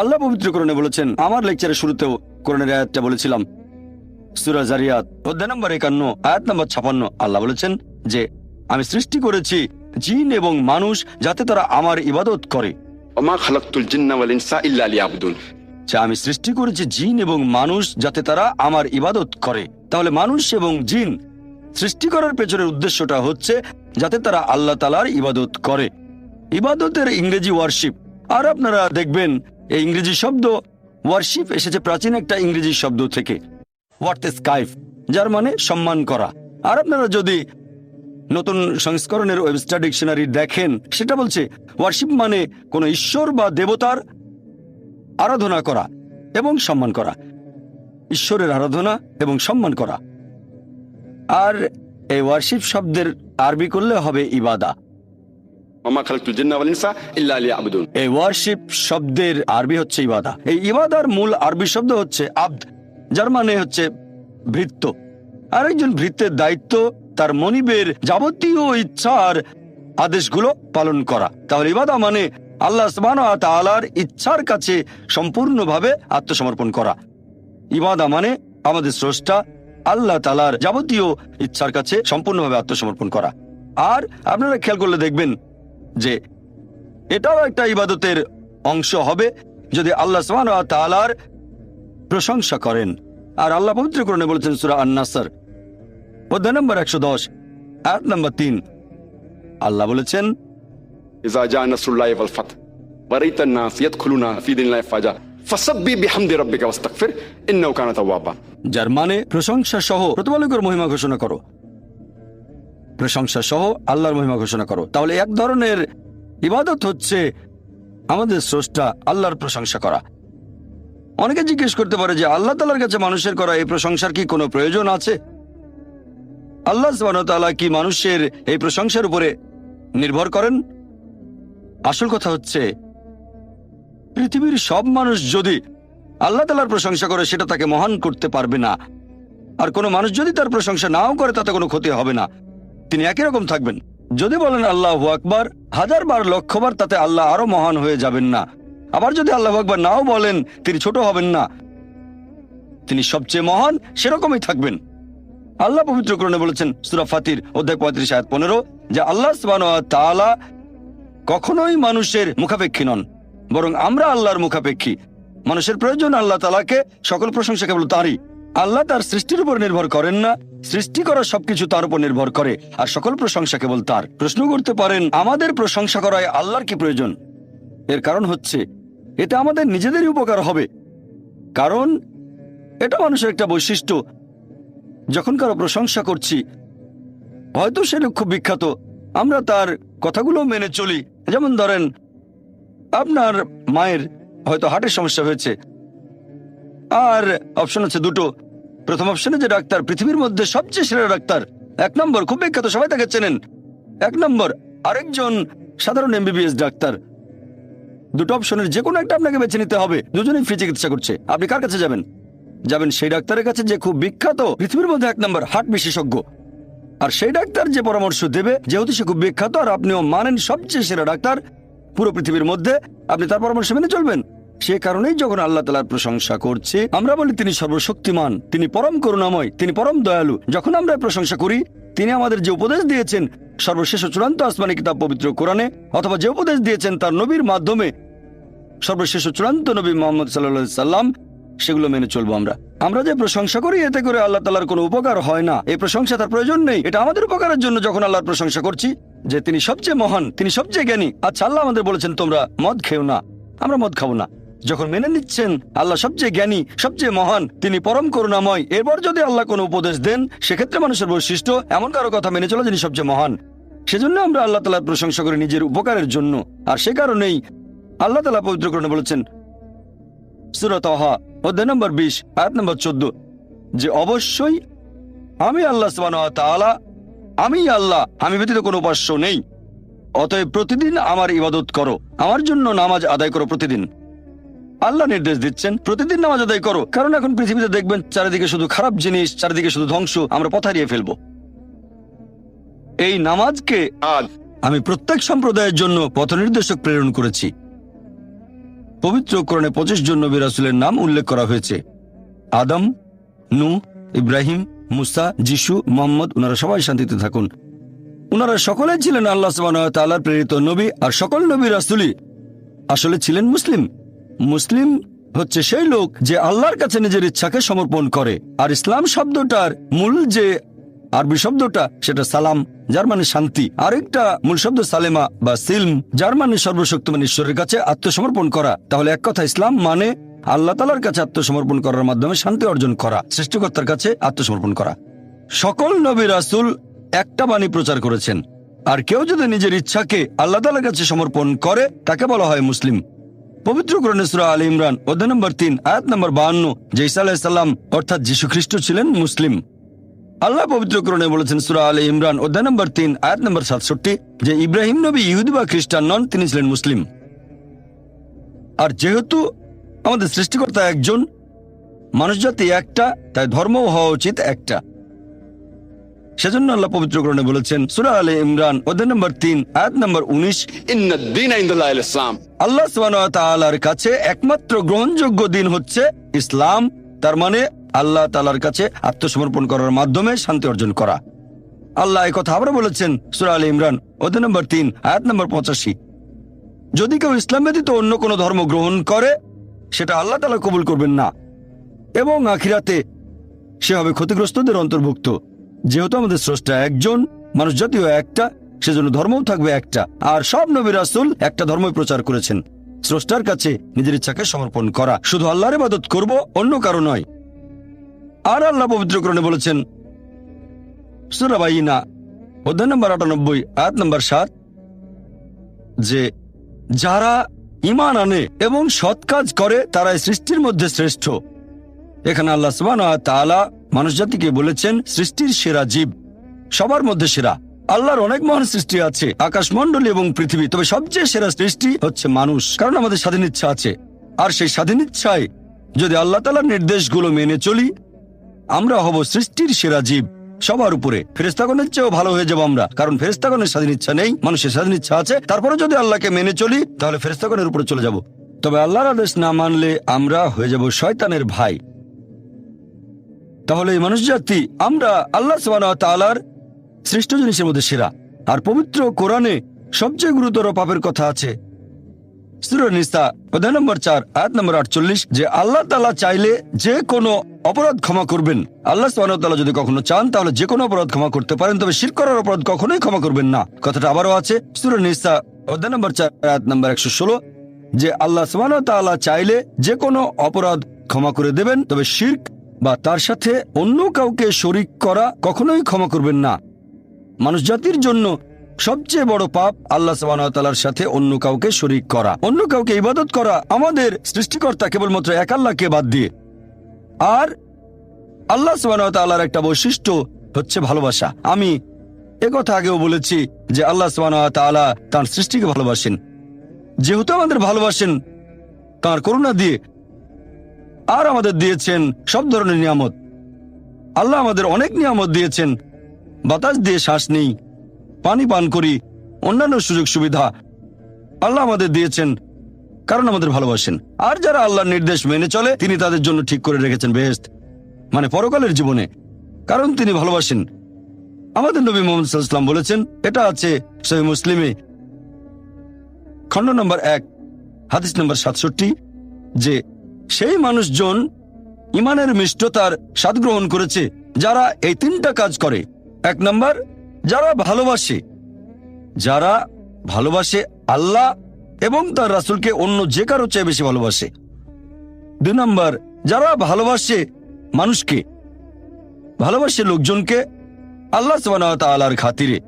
আল্লাহ পবিত্র কোরআনে বলেছেন, আমার লেকচারের শুরুতেও কোরআনের আয়াতটা বলেছিলাম, সূরা জারিয়াত অধ্যায় নম্বর 51 আয়াত নম্বর 56, আল্লাহ বলেছেন যে আমি সৃষ্টি করেছি জিন এবং মানুষ যাতে তারা আমার ইবাদত করে। ওমা খালাকতুল জিন্না ওয়াল ইনসা ইল্লা লিয়াবুদুন। আমি সৃষ্টি করেছি জিন এবং মানুষ যাতে তারা আমার ইবাদত করে। তাহলে মানুষ এবং জিন সৃষ্টি করার পেছনের উদ্দেশ্যটা হচ্ছে যাতে তারা আল্লাহ তাআলার ইবাদত করে। ইবাদতের ইংরেজি ওয়ারশিপ, আর আপনারা দেখবেন এই ইংরেজি শব্দ ওয়ারশিপ এসেছে প্রাচীন একটা ইংরেজি শব্দ থেকে, ওয়ার্তেস্কাইফ, যার মানে সম্মান করা। আর আপনারা যদি নতুন সংস্করণের ওয়েবস্টার ডিকশনারি দেখেন, সেটা বলছে ওয়ারশিপ মানে কোনো ঈশ্বর বা দেবতার আরাধনা করা এবং সম্মান করা, ঈশ্বরের আরাধনা এবং সম্মান করা। আর এই ওয়ারশিপ শব্দের আরবি করলে হবে ইবাদা। ওমা খালাকতুল জিন্না ওয়াল ইনসা ইল্লা লিয়াবুদুন। এই ওয়ারশিপ শব্দের আরবি হচ্ছে ইবাদা। এই ইবাদার মূল আরবি শব্দ হচ্ছে আব্দ, যার মানে হচ্ছে ভৃত্য। আর একজন ভৃত্যের দায়িত্ব তার মনিবের যাবতীয় ইচ্ছার আদেশগুলো পালন করা। তাহলে ইবাদা মানে আল্লাহ সুবহানাহু ওয়া তাআলার ইচ্ছার কাছে সম্পূর্ণভাবে আত্মসমর্পণ করা। ইবাদা মানে আমাদের স্রষ্টা আল্লাহ তাআলার যাবতীয় ইচ্ছার কাছে সম্পূর্ণভাবে আত্মসমর্পণ করা। আর আপনারা খেয়াল করলে দেখবেন যে এটাও একটা ইবাদতের অংশ হবে যদি আল্লাহ সুবহানাহু ওয়া তাআলার প্রশংসা করেন। আর আল্লাহ পবিত্র কোরআনে বলেছেন সূরা আন-নাসর অধ্যায় নম্বর 110 আয়াত নম্বর 3, আল্লাহ বলেছেন, ইযা জা নাসরুল্লাহি ওয়াল ফাত ওয়া রাআইতান নাস ইয়াদখুলুনা ফি দীনিল্লাহি ফাজা ফাসাব্বিহ বিহামদি রাব্বিকা ওয়াস্তাগফির ইন্নাহু কানা তাওয়াবা। যার মানে প্রশংসা সহ প্রতিপালকের মহিমা ঘোষণা করো, প্রশংসা সহ আল্লাহর মহিমা ঘোষণা করো। তাহলে এক ধরনের ইবাদত হচ্ছে আমাদের স্রষ্টা আল্লাহর প্রশংসা করা। অনেকে জিজ্ঞেস করতে পারে যে আল্লাহ তাআলার কাছে মানুষের করা এই প্রশংসার কি কোনো প্রয়োজন আছে? আল্লাহ সুবহানাহু ওয়া তাআলা কি মানুষের এই প্রশংসার উপরে নির্ভর করেন? আসল কথা হচ্ছে পৃথিবীর সব মানুষ যদি আল্লাহ তাআলার প্রশংসা করে সেটা তাকে মহান করতে পারবে না। আর কোনো মানুষ যদি তার প্রশংসা নাও করে তাতে কোনো ক্ষতি হবে না, তিনি একই রকম থাকবেন। যদি বলেন আল্লাহু আকবার 1000 বার, 1,00,000 বার, তাতে আল্লাহ আরো মহান হয়ে যাবেন না। আবার যদি আল্লাহু আকবার নাও বলেন, তিনি ছোট হবেন না, তিনি সবচেয়ে মহান সেরকমই থাকবেন। আল্লাহ পবিত্র কোরআনে বলেছেন সূরা ফাতির অধ্যায় 35 আয়াত 15 যে আল্লাহ সুবহানাহু ওয়া তাআলা কখনোই মানুষের মুখাপেক্ষী নন, বরং আমরা আল্লাহর মুখাপেক্ষী। মানুষের প্রয়োজন আল্লাহ তাআলাকে, সকল প্রশংসা কেবল তারই। আল্লাহ তার সৃষ্টির উপর নির্ভর করেন না, সৃষ্টি করা সবকিছু তার উপর নির্ভর করে, আর সকল প্রশংসা কেবল তার। প্রশ্ন করতে পারেন আমাদের প্রশংসা করায় আল্লাহর কি প্রয়োজন? এর কারণ হচ্ছে এটা আমাদের নিজেদেরই উপকার হবে, কারণ এটা মানুষের একটা বৈশিষ্ট্য। যখন কারো প্রশংসা করছি, হয়তো সে লোক খুব বিখ্যাত, আমরা তার কথাগুলো মেনে চলি। যেমন ধরেন আপনার মায়ের হয়তো হার্টের সমস্যা হয়েছে, আর অপশন আছে দুটো। প্রথম অপশনে যে ডাক্তার পৃথিবীর মধ্যে সবচেয়ে সেরা ডাক্তার, 1 নম্বর, খুব বিখ্যাত, সবাই তাকে চেনেন, 1 নম্বর। আরেকজন সাধারণ MBBS ডাক্তার। দুটো অপশনের যে কোনো একটা আপনাকে বেছে নিতে হবে। দুজনেই ফ্রি চিকিৎসা করছে। আপনি কার কাছে যাবেন? যাবেন সেই ডাক্তারের কাছে যে খুব বিখ্যাত, পৃথিবীর মধ্যে 1 নম্বর হার্ট বিশেষজ্ঞ। আর সেই ডাক্তার যে পরামর্শ দেবে, যেহেতু সে খুব বিখ্যাত আর আপনিও মানেন সবচেয়ে সেরা ডাক্তার পুরো পৃথিবীর মধ্যে, আপনি তার পরামর্শ মেনে চলবেন। সে কারণেই যখন আল্লাহ তাআলার প্রশংসা করছি, আমরা বলি তিনি সর্বশক্তিমান, তিনি পরম করুণাময়, তিনি পরম দয়ালু। যখন আমরা প্রশংসা করি, তিনি আমাদের যে উপদেশ দিয়েছেন সর্বশেষ ও চূড়ান্ত আসমানি কিতাব পবিত্র কোরআনে, অথবা যে উপদেশ দিয়েছেন তার নবীর মাধ্যমে সর্বশেষ ও চূড়ান্ত নবী মুহাম্মদ সাল্লাল্লাহু আলাইহি সাল্লাম, সেগুলো মেনে চলবো। আমরা যে প্রশংসা করি, এতে করে আল্লাহ তাআলার কোনো উপকার হয় না। এই প্রশংসা তার প্রয়োজন নেই, এটা আমাদের উপকারের জন্য। যখন আল্লাহর প্রশংসা করছি যে তিনি সবচেয়ে মহান, তিনি সবচেয়ে জ্ঞানী। আচ্ছা, আল্লাহ আমাদের বলেছেন তোমরা মদ খেও না, আমরা মদ খাবো না। যখন মেনে নিচ্ছেন আল্লাহ সবচেয়ে জ্ঞানী, সবচেয়ে মহান, তিনি পরম করুণাময়, এরপর যদি আল্লাহ কোনো উপদেশ দেন, সেক্ষেত্রে মানুষের বৈশিষ্ট্য এমন কারো কথা মেনে চলা যিনি সবচেয়ে মহান। সেজন্য আমরা আল্লাহ তাআলার প্রশংসা করি নিজের উপকারের জন্য। আর সে কারণেই আল্লাহ তাআলা পবিত্র কোরআনে বলেছেন সূরা তাহা অধ্যায় নম্বর 20 আয়াত নম্বর 14 যে অবশ্যই আমি আল্লাহ সুবহানাহু ওয়া তাআলা, আমি আল্লাহ, আমি ব্যতীত কোনো উপাস্য নেই। অতএব প্রতিদিন আমার ইবাদত করো, আমার জন্য নামাজ আদায় করো প্রতিদিন। আল্লাহ নির্দেশ দিচ্ছেন প্রতিদিন নামাজ আদায় করো, কারণ এখন পৃথিবীতে দেখবেন চারিদিকে শুধু খারাপ জিনিস, চারিদিকে শুধু ধ্বংস, আমরা পথ হারিয়ে ফেলবো। এই নামাজকে आज আমি প্রত্যেক সম্প্রদায়ের জন্য পথ নির্দেশক প্রেরণ করেছি। পবিত্র কোরআনে 25 জন নবী রাসূলের নাম উল্লেখ করা হয়েছে। আদম, নূহ, ইব্রাহিম, মুসা, যিশু, মুহাম্মদ, ওনারা সবাই শান্তিতে থাকুন। ওনারা সকলে ছিলেন আল্লাহ সুবহানাহু ওয়া তাআলার প্রেরিত নবী, আর সকল নবী রাসূলই আসলে ছিলেন মুসলিম। মুসলিম হচ্ছে সেই লোক যে আল্লাহর কাছে নিজের ইচ্ছাকে সমর্পণ করে। আর ইসলাম শব্দটার মূল যে আরবি শব্দটা, সেটা সালাম, যার মানে শান্তি। আরেকটা মূল শব্দ সালেমা বা সিলম, যার মানে সর্বশক্তিমান ঈশ্বরের কাছে আত্মসমর্পণ করা। তাহলে এক কথা, ইসলাম মানে আল্লাহ তাআলার কাছে আত্মসমর্পণ করার মাধ্যমে শান্তি অর্জন করা, সৃষ্টিকর্তার কাছে আত্মসমর্পণ করা। সকল নবী রাসূল একটা বাণী প্রচার করেছেন, আর কেউ যদি নিজের ইচ্ছাকে আল্লাহ তাআলার কাছে সমর্পণ করে তাকে বলা হয় মুসলিম। পবিত্র কোরআনে সূরা আলে ইমরান অধ্যায় নম্বর 3 আয়াত নম্বর 52 যে ঈসা আলাইহিস সালাম অর্থাৎ যীশু খ্রিস্ট ছিলেন মুসলিম। আল্লাহ পবিত্র কোরআনে বলেছেন সূরা আলে ইমরান অধ্যায় নম্বর 3 আয়াত নম্বর 67 যে ইব্রাহিম নবী ইহুদি বা খ্রিস্টান নন, তিনি ছিলেন মুসলিম। আর যেহেতু আমাদের সৃষ্টিকর্তা একজন, মানুষ জাতি একটা, তাই ধর্ম হওয়া উচিত একটা। সেজন্য আল্লাহ পবিত্র কোরআনে বলেছেন সূরা আলে ইমরান অধ্যায় নম্বর 3 আয়াত নম্বর 19 इन الدين عند الله الإسلام। আল্লাহ সুবহানাহু ওয়া তাআলার কাছে একমাত্র গ্রহণযোগ্য দিন হচ্ছে ইসলাম। তার মানে আল্লাহ তাআলার কাছে আত্মসমর্পণ করার মাধ্যমে শান্তি অর্জন করা। আল্লাহ এই কথা আবার বলেছেন সূরা আলে ইমরান অধ্যায় নম্বর 3 আয়াত নম্বর 85 যদি কেউ ইসলাম ব্যতীত অন্য কোনো ধর্ম গ্রহণ করে সেটা আল্লাহ তাআলা কবুল করবেন না, এবং আখিরাতে সে হবে ক্ষতিগ্রস্তদের অন্তর্ভুক্ত। যেহেতু আমাদের স্রষ্টা একজন, মানুষ জাতীয় একটা, সেজন্য ধর্মও থাকবে একটা। আর সব নবী রাসূল একটা ধর্মই প্রচার করেছেন, স্রষ্টার কাছে নিজের ইচ্ছাকে সমর্পণ করা, শুধু আল্লাহর ইবাদত করব, অন্য কারো নয়। আর আল্লাহ পবিত্র কোরআনে বলেছেন সূরা বাইনা অধ্যায় নম্বর 98 আয়াত নম্বর 7 যে যারা ঈমান আনে এবং সৎ কাজ করে তারাই সৃষ্টির মধ্যে শ্রেষ্ঠ। এখানে আল্লাহ সুবহানাহু ওয়া তাআলা মানুষ জাতিকে বলেছেন সৃষ্টির সেরা জীব, সবার মধ্যে সেরা। আল্লাহর অনেক মহান সৃষ্টি আছে, আকাশমণ্ডলী এবং পৃথিবী, তবে সবচেয়ে সেরা সৃষ্টি হচ্ছে মানুষ, কারণ আমাদের স্বাধীন ইচ্ছা আছে। আর সেই স্বাধীন ইচ্ছায় যদি আল্লাহ তাআলার নির্দেশগুলো মেনে চলি, আমরা হব সৃষ্টির সেরা জীব সবার উপরে। ফেরেশতাগণের চেয়েও ভালো হয়ে যাব আমরা, কারণ ফেরেশতাগণের স্বাধীন ইচ্ছা নেই, মানুষের স্বাধীন ইচ্ছা আছে। তারপরে যদি আল্লাহকে মেনে চলি তাহলে ফেরেশতাগণের উপরে চলে যাব। তবে আল্লাহর আদেশ না মানলে আমরা হয়ে যাব শয়তানের ভাই। তাহলে এই মানুষ জাতি আমরা আল্লাহ সুবহানাহু ওয়া তাআলার সৃষ্ট জিনিসের মধ্যে সেরা। আর পবিত্র কোরআনে সবচেয়ে গুরুতর পাপের কথা আছে সূরা নিসা অধ্যায় নম্বর 4 আয়াত নম্বর 48 যে আল্লাহ তাআলা চাইলে যে কোনো অপরাধ ক্ষমা করবেন। আল্লাহ সুবহানাহু ওয়া তাআলা যদি কখনো চান তাহলে যে কোনো অপরাধ ক্ষমা করতে পারেন, তবে শিরক করার অপরাধ কখনোই ক্ষমা করবেন না। কথাটা আবারও আছে সূরা নিসা অধ্যায় নম্বর 4 আয়াত নম্বর 116 যে আল্লাহ সুবহানাহু ওয়া তাআলা চাইলে যে কোনো অপরাধ ক্ষমা করে দেবেন, তবে শিরক বা তার সাথে অন্য কাউকে শরীক করা কখনোই ক্ষমা করবেন না। মানুষ জাতির জন্য সবচেয়ে বড় পাপ আল্লাহ সুবহানাহু ওয়া তাআলার সাথে অন্য কাউকে শরীক করা, অন্য কাউকে ইবাদত করা আমাদের সৃষ্টিকর্তা কেবলমাত্র এক আল্লাহকে বাদ দিয়ে। আর আল্লাহ সুবহানাহু ওয়া তাআলার একটা বৈশিষ্ট্য হচ্ছে ভালোবাসা। আমি একথা আগেও বলেছি যে আল্লাহ সুবহানাহু ওয়া তাআলা তার সৃষ্টিকে ভালোবাসেন। যেহেতু আমাদের ভালোবাসেন তার করুণা দিয়ে, আর আমাদের দিয়েছেন সব ধরনের নিয়ামত। আল্লাহ আমাদের অনেক নিয়ামত দিয়েছেন, বাতাস দিয়ে শ্বাস নেই, পানি পান করি, অন্যান্য সুযোগ সুবিধা আল্লাহ আমাদের দিয়েছেন কারণ আমাদের ভালোবাসেন। আর যারা আল্লাহর নির্দেশ মেনে চলে তিনি তাদের জন্য ঠিক করে রেখেছেন বেহেশত, মানে পরকালের জীবনে, কারণ তিনি ভালোবাসেন। আমাদের নবী মুহাম্মদ সাল্লাল্লাহু আলাইহি ওয়াসাল্লাম বলেছেন, এটা আছে সহিহ মুসলিমে খণ্ড নম্বর 1 হাদিস নম্বর 67 যে সেই মানুষজন ইমানের মিষ্টতার স্বাদ গ্রহণ করেছে যারা এই 3টা কাজ করে। 1 নম্বর, যারা ভালোবাসে আল্লাহ এবং তার রাসূলকে অন্য যে কারো চেয়ে বেশি ভালোবাসে। 2 নম্বর, যারা ভালোবাসে মানুষকে, ভালোবাসে লোকজনকে আল্লাহ সুবহানাহু ওয়া তাআলার খাতিরে।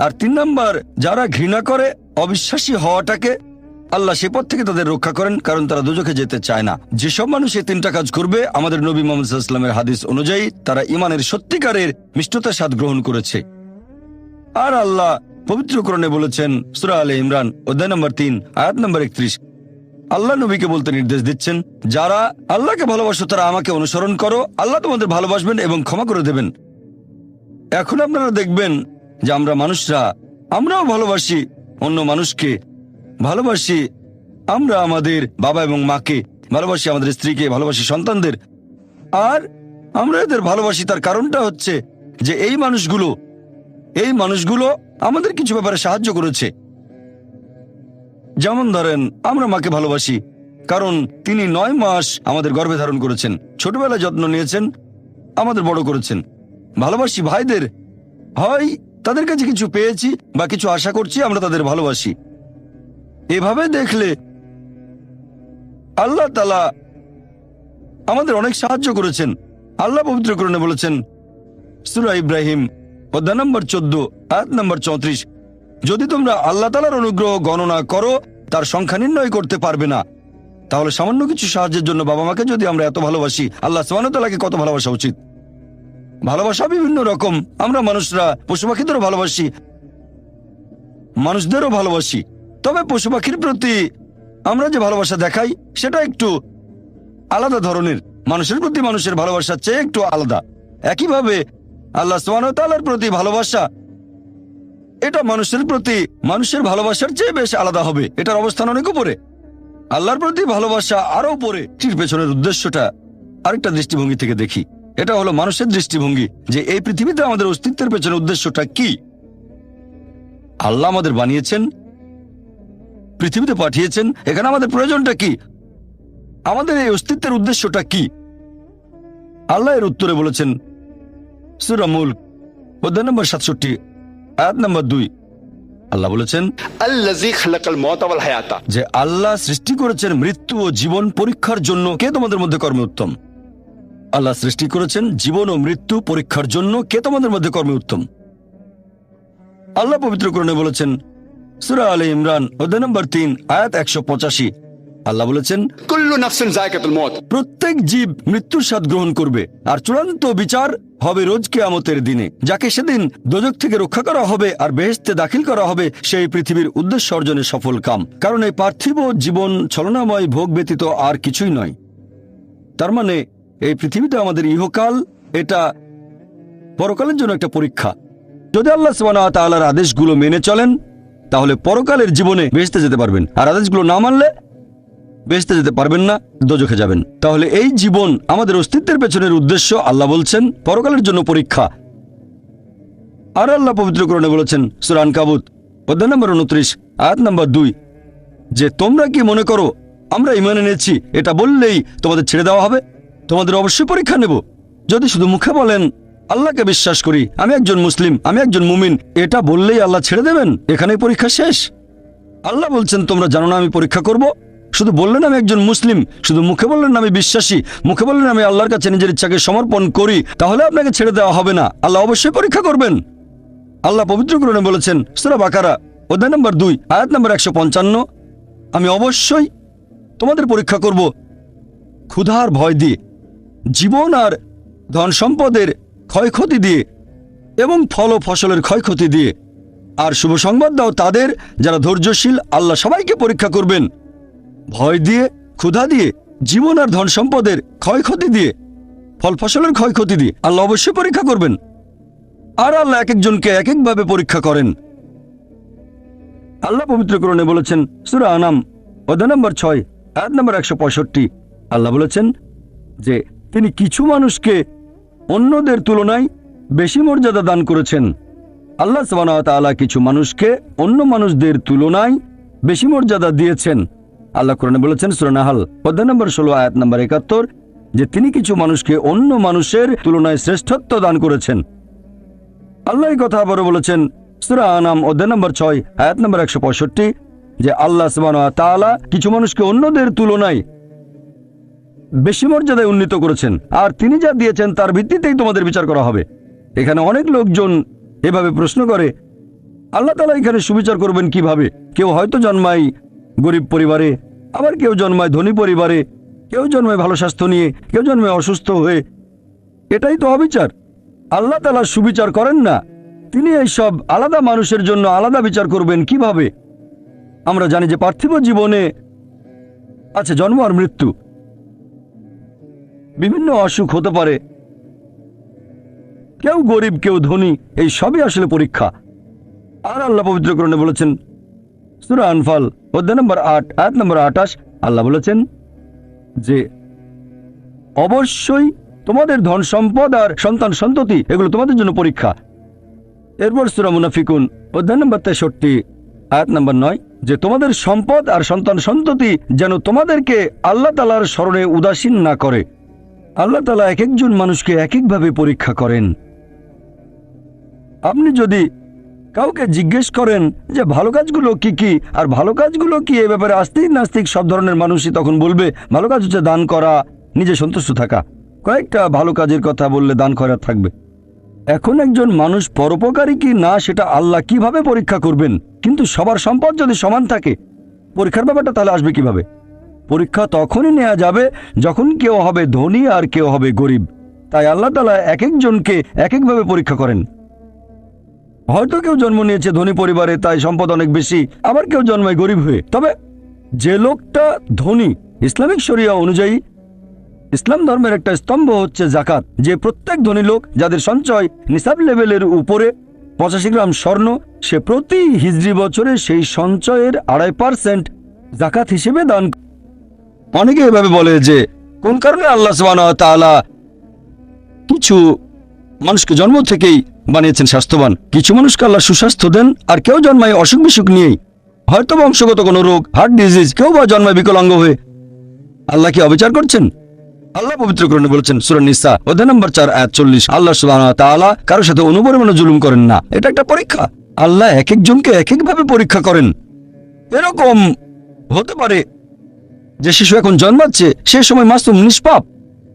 আর 3 নম্বর, যারা ঘৃণা করে অবিশ্বাসী হওয়াটাকে আল্লাহ সে পথ থেকে তাদের রক্ষা করেন, কারণ তারা দোজখে যেতে চায় না। যেসব মানুষ এই তিনটা কাজ করবে, আমাদের নবী মুহাম্মদ সাল্লাল্লাহু আলাইহি ওয়াসাল্লামের হাদিস অনুযায়ী তারা ঈমানের সত্যিকারের মিষ্টতার স্বাদ গ্রহণ করেছে। আর আল্লাহ পবিত্র কোরআনে বলেছেন, সূরা আলে ইমরান অধ্যায় নম্বর 3 আয়াত নম্বর 31, আল্লাহ নবীকে বলতে নির্দেশ দিচ্ছেন, যারা আল্লাহকে ভালোবাসো তারা আমাকে অনুসরণ করো, আল্লাহ তোমাদের ভালোবাসবেন এবং ক্ষমা করে দেবেন। এখন আপনারা দেখবেন যে আমরা মানুষরা, আমরাও ভালোবাসি অন্য মানুষকে, ভালোবাসি আমরা আমাদের বাবা এবং মাকে, ভালোবাসি আমাদের স্ত্রীকে, ভালোবাসি সন্তানদের। আর আমরা এদের ভালোবাসি তার কারণটা হচ্ছে যে এই মানুষগুলো আমাদের কিছু ব্যাপারে সাহায্য করেছে। যেমন ধরেন, আমরা মাকে ভালোবাসি কারণ তিনি 9 মাস আমাদের গর্ভে ধারণ করেছেন, ছোটবেলায় যত্ন নিয়েছেন, আমাদের বড় করেছেন। ভালোবাসি ভাইদের, হয় তাদের কাছে কিছু পেয়েছি বা কিছু আশা করছি, আমরা তাদের ভালোবাসি। এভাবে দেখলে আল্লাহ তাআলা আমাদের অনেক সাহায্য করেছেন। আল্লাহ পবিত্র কোরআনে বলেছেন, সূরা ইব্রাহিম অধ্যায় নম্বর 14 আয়াত নম্বর 34, যদি তোমরা আল্লাহ তাআলার অনুগ্রহ গণনা করো তার সংখ্যা নির্ণয় করতে পারবে না। তাহলে সামান্য কিছু সাহায্যের জন্য বাবা মাকে যদি আমরা এত ভালোবাসি, আল্লাহ সুবহানাহু ওয়া তাআলাকে কত ভালোবাসা উচিত। ভালোবাসা বিভিন্ন রকম, আমরা মানুষরা পশু পাখিদেরও ভালোবাসি, মানুষদেরও ভালোবাসি। তবে পশু পাখির প্রতি আমরা যে ভালোবাসা দেখাই সেটা একটু আলাদা ধরনের, মানুষের প্রতি মানুষের ভালোবাসার চেয়ে একটু আলাদা। একইভাবে আল্লাহ সুবহানাহু ওয়া তাআলার প্রতি ভালোবাসা, এটা মানুষের প্রতি মানুষের ভালোবাসার চেয়ে বেশ আলাদা হবে, এটার অবস্থান অনেক উপরে। আল্লাহর প্রতি ভালোবাসা আরো উপরে। এর পেছনের উদ্দেশ্যটা আরেকটা দৃষ্টিভঙ্গি থেকে দেখি, এটা হলো মানুষের দৃষ্টিভঙ্গি, যে এই পৃথিবীতে আমাদের অস্তিত্বের পেছনের উদ্দেশ্যটা কি। আল্লাহ আমাদের বানিয়েছেন, পৃথিবীতে পাঠিয়েছেন, এখানে আমাদের প্রয়োজনটা কি, আমাদের এই অস্তিত্বের উদ্দেশ্যটা কি। আল্লাহ এর উত্তরে বলেছেন, সূরা মুলক অধ্যায় নম্বর 67 আয়াত নম্বর 2, আল্লাহ বলেছেন, আল্লাযী খালাকাল মাউতা ওয়াল হায়াতা, যে আল্লাহ সৃষ্টি করেছেন মৃত্যু ও জীবন পরীক্ষার জন্য, কে তোমাদের মধ্যে কর্মে উত্তম। আল্লাহ সৃষ্টি করেছেন জীবন ও মৃত্যু পরীক্ষার জন্য, কে তোমাদের মধ্যে কর্মে উত্তম। আল্লাহ পবিত্র কোরআনে বলেছেন, সূরা আলে ইমরান অধ্যায় নম্বর 3 আয়াত 185, আল্লাহ বলেছেন, কুল্লু নাফসিন যায়কাতুল মউত, প্রত্যেক জীব মৃত্যুর স্বাদ গ্রহণ করবে, আর চূড়ান্ত বিচার হবে রোজ কিয়ামতের দিনে। যাকে সেদিন দোজখ থেকে রক্ষা করা হবে আর বেহেশতে দাখিল করা হবে, সেই পৃথিবীর উদ্দেশ্য অর্জনে সফল কাম। কারণ এই পার্থিব জীবন ছলনাময় ভোগ ব্যতীত আর কিছুই নয়। তার মানে এই পৃথিবীতে আমাদের ইহকাল, এটা পরকালের জন্য একটা পরীক্ষা। যদি আল্লাহ সুবহানাহু ওয়া তাআলার আদেশগুলো মেনে চলেন তাহলে পরকালের জীবনে বেহেশতে যেতে পারবেন, আর আদেশগুলো না মানলে বেহেশতে যেতে পারবেন না, দোজখে যাবেন। তাহলে এই জীবন আমাদের অস্তিত্বের পেছনের উদ্দেশ্য, আল্লাহ বলছেন পরকালের জন্য পরীক্ষা। আর আল্লাহ পবিত্র কোরআনে বলেছেন, সূরা আনকাবুত অধ্যায় নম্বর 29 আয়াত নম্বর 2, যে তোমরা কি মনে করো আমরা ঈমান এনেছি এটা বললেই তোমাদের ছেড়ে দেওয়া হবে? তোমাদের অবশ্যই পরীক্ষা নেব। যদি শুধু মুখে বলেন আল্লাহকে বিশ্বাস করি, আমি একজন মুসলিম, আমি একজন মুমিন, এটা বললেই আল্লাহ ছেড়ে দেবেন? এখানেই পরীক্ষা শেষ। আল্লাহ বলছেন, তোমরা জানো না আমি পরীক্ষা করব? শুধু বললেন আমি একজন মুসলিম, শুধু মুখে বললেন আমি বিশ্বাসী, মুখে বললেন আমি আল্লাহর কাছে নিজের ইচ্ছাকে সমর্পণ করি, তাহলে আপনাকে ছেড়ে দেওয়া হবে না। আল্লাহ অবশ্যই পরীক্ষা করবেন। আল্লাহ পবিত্র কোরআনে বলেছেন, সূরা বাকারা অধ্যায় নম্বর 2 আয়াত নম্বর 155, আমি অবশ্যই তোমাদের পরীক্ষা করব ক্ষুধার ভয় দিয়ে, জীবন আর ধন সম্পদের ক্ষয়ক্ষতি দিয়ে এবং ফল ও ফসলের ক্ষয়ক্ষতি দিয়ে। আর শুভ সংবাদ দাও তাদের যারা ধৈর্যশীল, আল্লাহ সবাইকে পরীক্ষা করবেন ভয় দিয়ে, ক্ষুধা দিয়ে, জীবন আর ধন সম্পদের ক্ষয়ক্ষতি দিয়ে, ফল ফসলের ক্ষয়ক্ষতি দিয়ে। আল্লাহ অবশ্যই পরীক্ষা করবেন। আর আল্লাহ এক একজনকে এক একভাবে পরীক্ষা করেন। আল্লাহ পবিত্র কোরআনে বলেছেন, সূরা আনাম অধ্যায় নম্বর 6 আয়াত নম্বর 165, আল্লাহ বলেছেন যে তিনি কিছু মানুষকে অন্যদের তুলনায় বেশি মর্যাদা দান করেছেন। আল্লাহ সুবহানাহু ওয়া তাআলা কিছু মানুষকে অন্য মানুষদের তুলনায় বেশি মর্যাদা দিয়েছেন। আল্লাহ কোরআনে বলেছেন, সূরা নাহল অধ্যায় নম্বর 16 আয়াত নম্বর 71, যে তিনি কিছু মানুষকে অন্য মানুষের তুলনায় শ্রেষ্ঠত্ব দান করেছেন। আল্লাহ এই কথা আবারও বলেছেন, সূরা আনাম অধ্যায় নম্বর 6 আয়াত নম্বর 165, যে আল্লাহ সুবহানাহু ওয়া তাআলা কিছু মানুষকে অন্যদের তুলনায় বেশি মর্যাদায় উন্নীত করেছেন, আর তিনি যা দিয়েছেন তার ভিত্তিতেই তোমাদের বিচার করা হবে। এখানে অনেক লোকজন এভাবে প্রশ্ন করে, আল্লাহ তাআলা এখানে সুবিচার করবেন কিভাবে? কেউ হয়তো জন্মায় গরিব পরিবারে, আবার কেউ জন্মায় ধনী পরিবারে, কেউ জন্মায় ভালো স্বাস্থ্য নিয়ে, কেউ জন্মায় অসুস্থ হয়ে। এটাই তো অবিচার। আল্লাহ তাআলা সুবিচার করেন না। তিনি এইসব আলাদা মানুষের জন্য আলাদা বিচার করবেন কিভাবে? আমরা জানি যে পার্থিব জীবনে আছে জন্ম আর মৃত্যু, বিভিন্ন অসুখ হতে পারে, কেউ গরিব কেউ ধনী, এই সবই আসলে পরীক্ষা। আর আল্লাহ পবিত্র কোরআনে বলেছেন, সূরা আনফাল অধ্যায় নম্বর 8 আয়াত নম্বর 28, আল্লাহ বলেছেন যে অবশ্যই তোমাদের ধন সম্পদ আর সন্তান সন্ততি এগুলো তোমাদের জন্য পরীক্ষা। এরপর সূরা মুনাফিকুন অধ্যায় নম্বর 63 আয়াত নম্বর 9, যে তোমাদের সম্পদ আর সন্তান সন্ততি যেন তোমাদেরকে আল্লাহ তাআলার স্মরণে উদাসীন না করে। আল্লাহ তাআলা এক একজন মানুষকে এক একভাবে পরীক্ষা করেন। আপনি যদি কাউকে জিজ্ঞেস করেন যে ভালো কাজগুলো কি কি আর ভালো কাজগুলো কি, এ ব্যাপারে আস্তিক নাস্তিক সব ধরনের মানুষই তখন বলবে ভালো কাজ হচ্ছে দান করা, নিজে সন্তুষ্ট থাকা। কয়েকটা ভালো কাজের কথা বললে দান করা থাকবে। এখন একজন মানুষ পরোপকারী কি না সেটা আল্লাহ কিভাবে পরীক্ষা করবেন? কিন্তু সবার সম্পদ যদি সমান থাকে, পরীক্ষার ব্যাপারটা তাহলে আসবে কিভাবে? পরীক্ষা তখনই নেওয়া যাবে যখন কেউ হবে ধনী আর কেউ হবে গরিব। তাই আল্লাহ তাআলা এক একজনকে এক একভাবে পরীক্ষা করেন। হয়তো কেউ জন্ম নিয়েছে ধনী পরিবারে, তাই সম্পদ অনেক বেশি, আবার কেউ জন্মায় গরিব হয়ে। তবে যে লোকটা ধনী, ইসলামিক শরিয়া অনুযায়ী ইসলাম ধর্মের একটা স্তম্ভ হচ্ছে জাকাত, যে প্রত্যেক ধনী লোক যাদের সঞ্চয় নিসাব লেভেলের উপরে 85 গ্রাম স্বর্ণ, সে প্রতি হিজরি বছরে সেই সঞ্চয়ের 2.5% জাকাত হিসেবে দান। অনেকে এভাবে বলে যে কোন কারণে আল্লাহ সুবহানাহু ওয়া তাআলা কিছু মানুষকে জন্ম থেকেই বানিয়েছেন স্বাস্থ্যবান, কিছু মানুষকে আল্লাহ সুস্বাস্থ্য দেন, আর কেউ জন্মায় অসুখ বিসুখ নিয়েই, হয়তো বংশগত কোনো রোগ, হার্ট ডিজিজ, কেউ বা জন্মায় বিকলাঙ্গ হয়ে। আল্লাহ কি অবিচার করছেন? আল্লাহ পবিত্র কোরআনে বলেছেন সূরা নিসা অধ্যায় নম্বর 4 আয়াত 40, আল্লাহ সুবহানাহু ওয়া তাআলা কারোর সাথে অনুপরিমাণে জুলুম করেন না। এটা একটা পরীক্ষা। আল্লাহ এক একজনকে এক একভাবে পরীক্ষা করেন। এরকম হতে পারে যে শিশু এখন জন্মাচ্ছে, সে সময় মাসুম, নিষ্পাপ,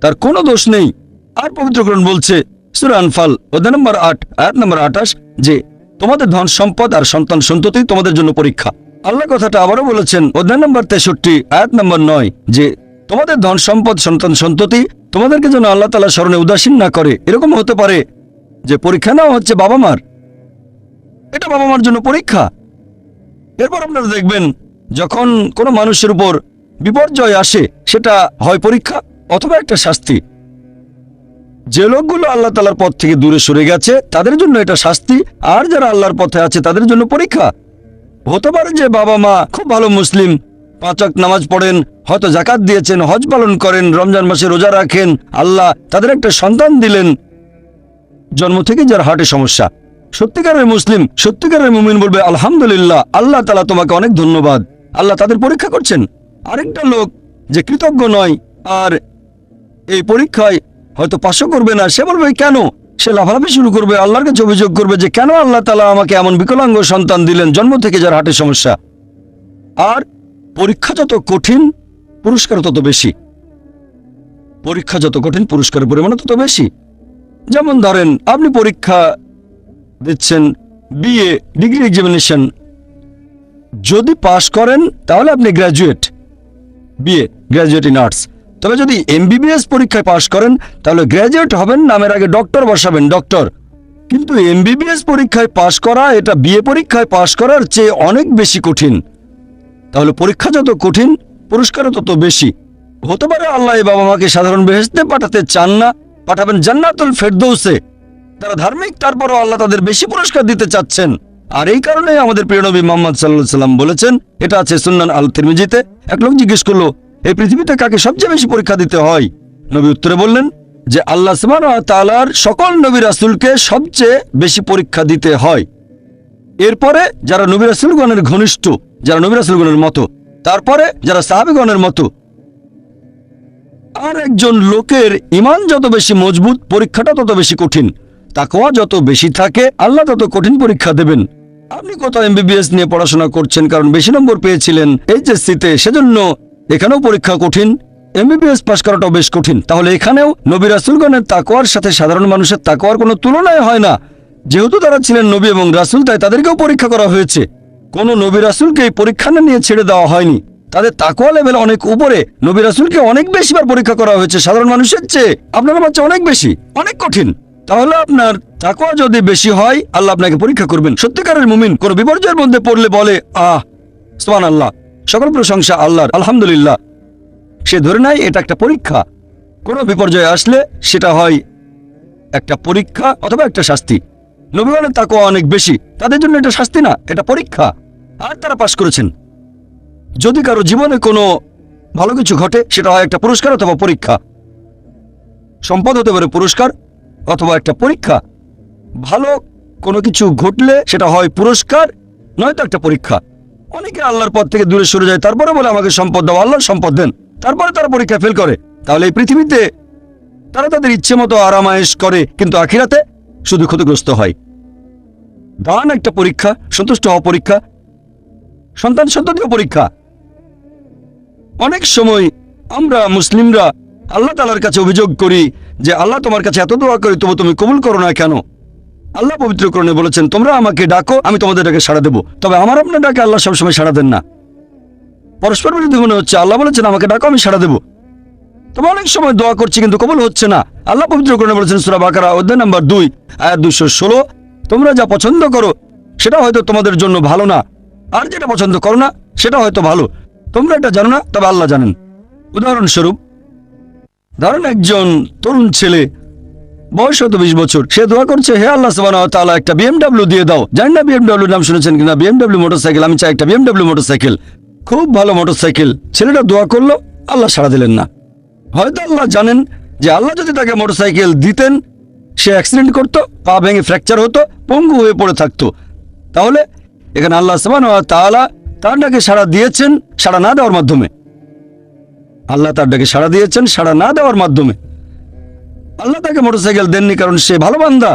তার কোনো দোষ নেই। আর পবিত্র কোরআন বলছে সূরা আনফাল অধ্যায় নম্বর 8 আয়াত নম্বর 28, যে তোমাদের ধন সম্পদ আর সন্তান সন্ততি তোমাদের জন্য পরীক্ষা। আল্লাহ কথাটা আবারও বলেছেন অধ্যায় নম্বর 63 আয়াত নম্বর 9, যে তোমাদের ধন সম্পদ সন্তান সন্ততি তোমাদেরকে যেন আল্লাহ তাআলা স্মরণে উদাসীন না করে। এরকম হতে পারে যে পরীক্ষা নেওয়া হচ্ছে বাবা মার, এটা বাবা মার জন্য পরীক্ষা। এরপর আপনারা দেখবেন যখন কোনো মানুষের উপর বিপর্যয় আসে, সেটা হয় পরীক্ষা অথবা একটা শাস্তি। যে লোকগুলো আল্লাহ তাআলার পথ থেকে দূরে সরে গেছে তাদের জন্য এটা শাস্তি, আর যারা আল্লাহর পথে আছে তাদের জন্য পরীক্ষা। হতে পারে যে বাবা মা খুব ভালো মুসলিম, 5 ওয়াক্ত নামাজ পড়েন, হয়তো জাকাত দিয়েছেন, হজ পালন করেন, রমজান মাসে রোজা রাখেন, আল্লাহ তাদের একটা সন্তান দিলেন জন্ম থেকে যার হার্টে সমস্যা। সত্যিকারের মুসলিম, সত্যিকারের মুমিন বলবে আলহামদুলিল্লাহ, আল্লাহ তাআলা তোমাকে অনেক ধন্যবাদ। আল্লাহ তাদের পরীক্ষা করছেন। আরেকটা লোক যে কৃতজ্ঞ নয় আর এই পরীক্ষায় হয়তো পাশও করবে না, সে বলবে কেন? সে লাফালাফি শুরু করবে, আল্লাহর কাছে অভিযোগ করবে যে কেন আল্লাহ তাআলা আমাকে এমন বিকলাঙ্গ সন্তান দিলেন জন্ম থেকে যার হার্টের সমস্যা। আর পরীক্ষা যত কঠিন, পুরস্কার তত বেশি। পরীক্ষা যত কঠিন, পুরস্কারের পরিমাণ তত বেশি। যেমন ধরেন আপনি পরীক্ষা দিচ্ছেন বিএ ডিগ্রি এক্সামিনেশন, যদি পাশ করেন তাহলে আপনি graduate, BA graduate in arts. তবে যদি এমবিবিএস পরীক্ষায় পাশ করেন তাহলে গ্র্যাজুয়েট হবেন, নামের আগে ডক্টর বসাবেন, ডক্টর। কিন্তু এমবিবিএস পরীক্ষায় পাশ করা এটা বিএ পরীক্ষায় পাশ করার চেয়ে অনেক বেশি কঠিন। তাহলে পরীক্ষা যত কঠিন, পুরস্কারও তত বেশি। হতে পারে আল্লাহ এই বাবা মাকে সাধারণ বেহেশতে পাঠাতে চান না, পাঠাবেন জান্নাতুল ফেরদৌসে। তারা ধার্মিক, তারপরও আল্লাহ তাদের বেশি পুরস্কার দিতে চাচ্ছেন। আর এই কারণে আমাদের প্রিয় নবী মুহাম্মদ সাল্লাল্লাহু আলাইহি সাল্লাম বলেছেন, এটা আছে সুনান আল তিরমিজিতে, এক লোক জিজ্ঞেস করলো এই পৃথিবীতে কাকে সবচেয়ে বেশি পরীক্ষা দিতে হয়? নবী উত্তরে বললেন যে আল্লাহ সুবহানাহু ওয়া তাআলার সকল নবী রাসূলকে সবচেয়ে বেশি পরীক্ষা দিতে হয়। এরপরে যারা নবী রাসূলগণের ঘনিষ্ঠ, যারা নবী রাসূলগণের মতো, তারপরে যারা সাহাবীগণের মতো। আর একজন লোকের ঈমান যত বেশি মজবুত, পরীক্ষাটা তত বেশি কঠিন। তাকওয়া যত বেশি থাকে, আল্লাহ তত কঠিন পরীক্ষা দেবেন। আপনি কোথাও এমবিবিএস নিয়ে পড়াশোনা করছেন কারণ বেশি নম্বর পেয়েছিলেন এইচএসসিতে, সেজন্য এখানেও পরীক্ষা কঠিন। এমবিবিএস পাশ করাটাও বেশ কঠিন। তাহলে এখানেও নবী রাসূলগণের তাকওয়ার সাথে সাধারণ মানুষের তাকওয়ার কোনো তুলনাই হয় না। যেহেতু তারা ছিলেন নবী এবং রাসূল, তাই তাদেরকেও পরীক্ষা করা হয়েছে। কোন নবী রাসূলকে এই পরীক্ষা না নিয়ে ছেড়ে দেওয়া হয়নি। তাদের তাকওয়া লেভেল অনেক উপরে। নবী রাসূলকে অনেক বেশিবার পরীক্ষা করা হয়েছে সাধারণ মানুষের চেয়ে। আপনার বাচ্চা অনেক বেশি, অনেক কঠিন। তাহলে আপনার তাকওয়া যদি বেশি হয়, আল্লাহ আপনাকে পরীক্ষা করবেন। সত্যিকারের মুমিন কোন বিপর্যয়ের মধ্যে পড়লে বলে, সুবহানাল্লাহ, সকল প্রশংসা আল্লাহর, আলহামদুলিল্লাহ। সে ধরে নেয় এটা একটা পরীক্ষা। কোনো বিপর্যয় আসলে সেটা হয় একটা পরীক্ষা অথবা একটা শাস্তি। নবীগণের তাকওয়া অনেক বেশি, তাদের জন্য এটা শাস্তি না, এটা পরীক্ষা। আর তারা পাশ করেছেন। যদি কারো জীবনে কোনো ভালো কিছু ঘটে, সেটা হয় একটা পুরস্কার অথবা পরীক্ষা। সম্পদ হতে পারে পুরস্কার অথবা একটা পরীক্ষা। ভালো কোনো কিছু ঘটলে সেটা হয় পুরস্কার, নয়তো একটা পরীক্ষা। অনেকে আল্লাহর পথ থেকে দূরে সরে যায়, তারপরে বলে আমাকে সম্পদ দাও, আল্লাহর সম্পদ দেন। তারপরে তারা পরীক্ষা ফেল করে। তাহলে এই পৃথিবীতে তারা তাদের ইচ্ছে মতো আরামায়েশ করে, কিন্তু আখিরাতে শুধু ক্ষতিগ্রস্ত হয়। দান একটা পরীক্ষা, সন্তুষ্ট হওয়া পরীক্ষা, সন্তান সন্ততিও পরীক্ষা। অনেক সময় আমরা মুসলিমরা আল্লাহ তাআলার কাছে অভিযোগ করি যে আল্লাহ, তোমার কাছে এত দোয়া করি তবু তুমি কবুল করো না কেন? আল্লাহ পবিত্র কোরআনে বলেছেন, তোমরা আমাকে ডাকো, আমি তোমাদের ডাকে সাড়া দেবো। তবে আমার আপনার ডাকে আল্লাহ সবসময় সাড়া দেন না। পরস্পর বিরোধী মনে হচ্ছে। আল্লাহ বলেছেন আমাকে ডাকো, আমি সাড়া দেবো। তবে অনেক সময় দোয়া করছি কিন্তু কবুল হচ্ছে না। আল্লাহ পবিত্র কোরআনে বলেছেন সূরা বাকারা অধ্যায় নম্বর 2 আয়াত 216, তোমরা যা পছন্দ করো সেটা হয়তো তোমাদের জন্য ভালো না, আর যেটা পছন্দ করো না সেটা হয়তো ভালো। তোমরা এটা জানো না, তবে আল্লাহ জানেন। উদাহরণস্বরূপ, ধরেন একজন তরুণ ছেলে, বয়স হয়তো 20 বছর, সে দোয়া করছে, হে আল্লাহ সুবহানাহু ওয়া তাআলা, একটা BMW দিয়ে দাও। জানি না BMW নাম শুনেছেন কিনা, BMW মোটরসাইকেল। আমি চাই একটা BMW মোটরসাইকেল, খুব ভালো মোটরসাইকেল। ছেলেটা দোয়া করলো, আল্লাহ সাড়া দিলেন না। হয়তো আল্লাহ জানেন যে আল্লাহ যদি তাকে মোটরসাইকেল দিতেন, সে অ্যাক্সিডেন্ট করতো, পা ভেঙে ফ্র্যাকচার হতো, পঙ্গু হয়ে পড়ে থাকতো। তাহলে এখানে আল্লাহ সুবহানাহু ওয়া তাআলা তার ডাকে সাড়া দিয়েছেন সাড়া না দেওয়ার মাধ্যমে। আল্লাহ তার ডাকে সাড়া দিয়েছেন সাড়া না দেওয়ার মাধ্যমে। আল্লাহ তাকে মোটরসাইকেল দেননি কারণ সে ভালো বান্দা,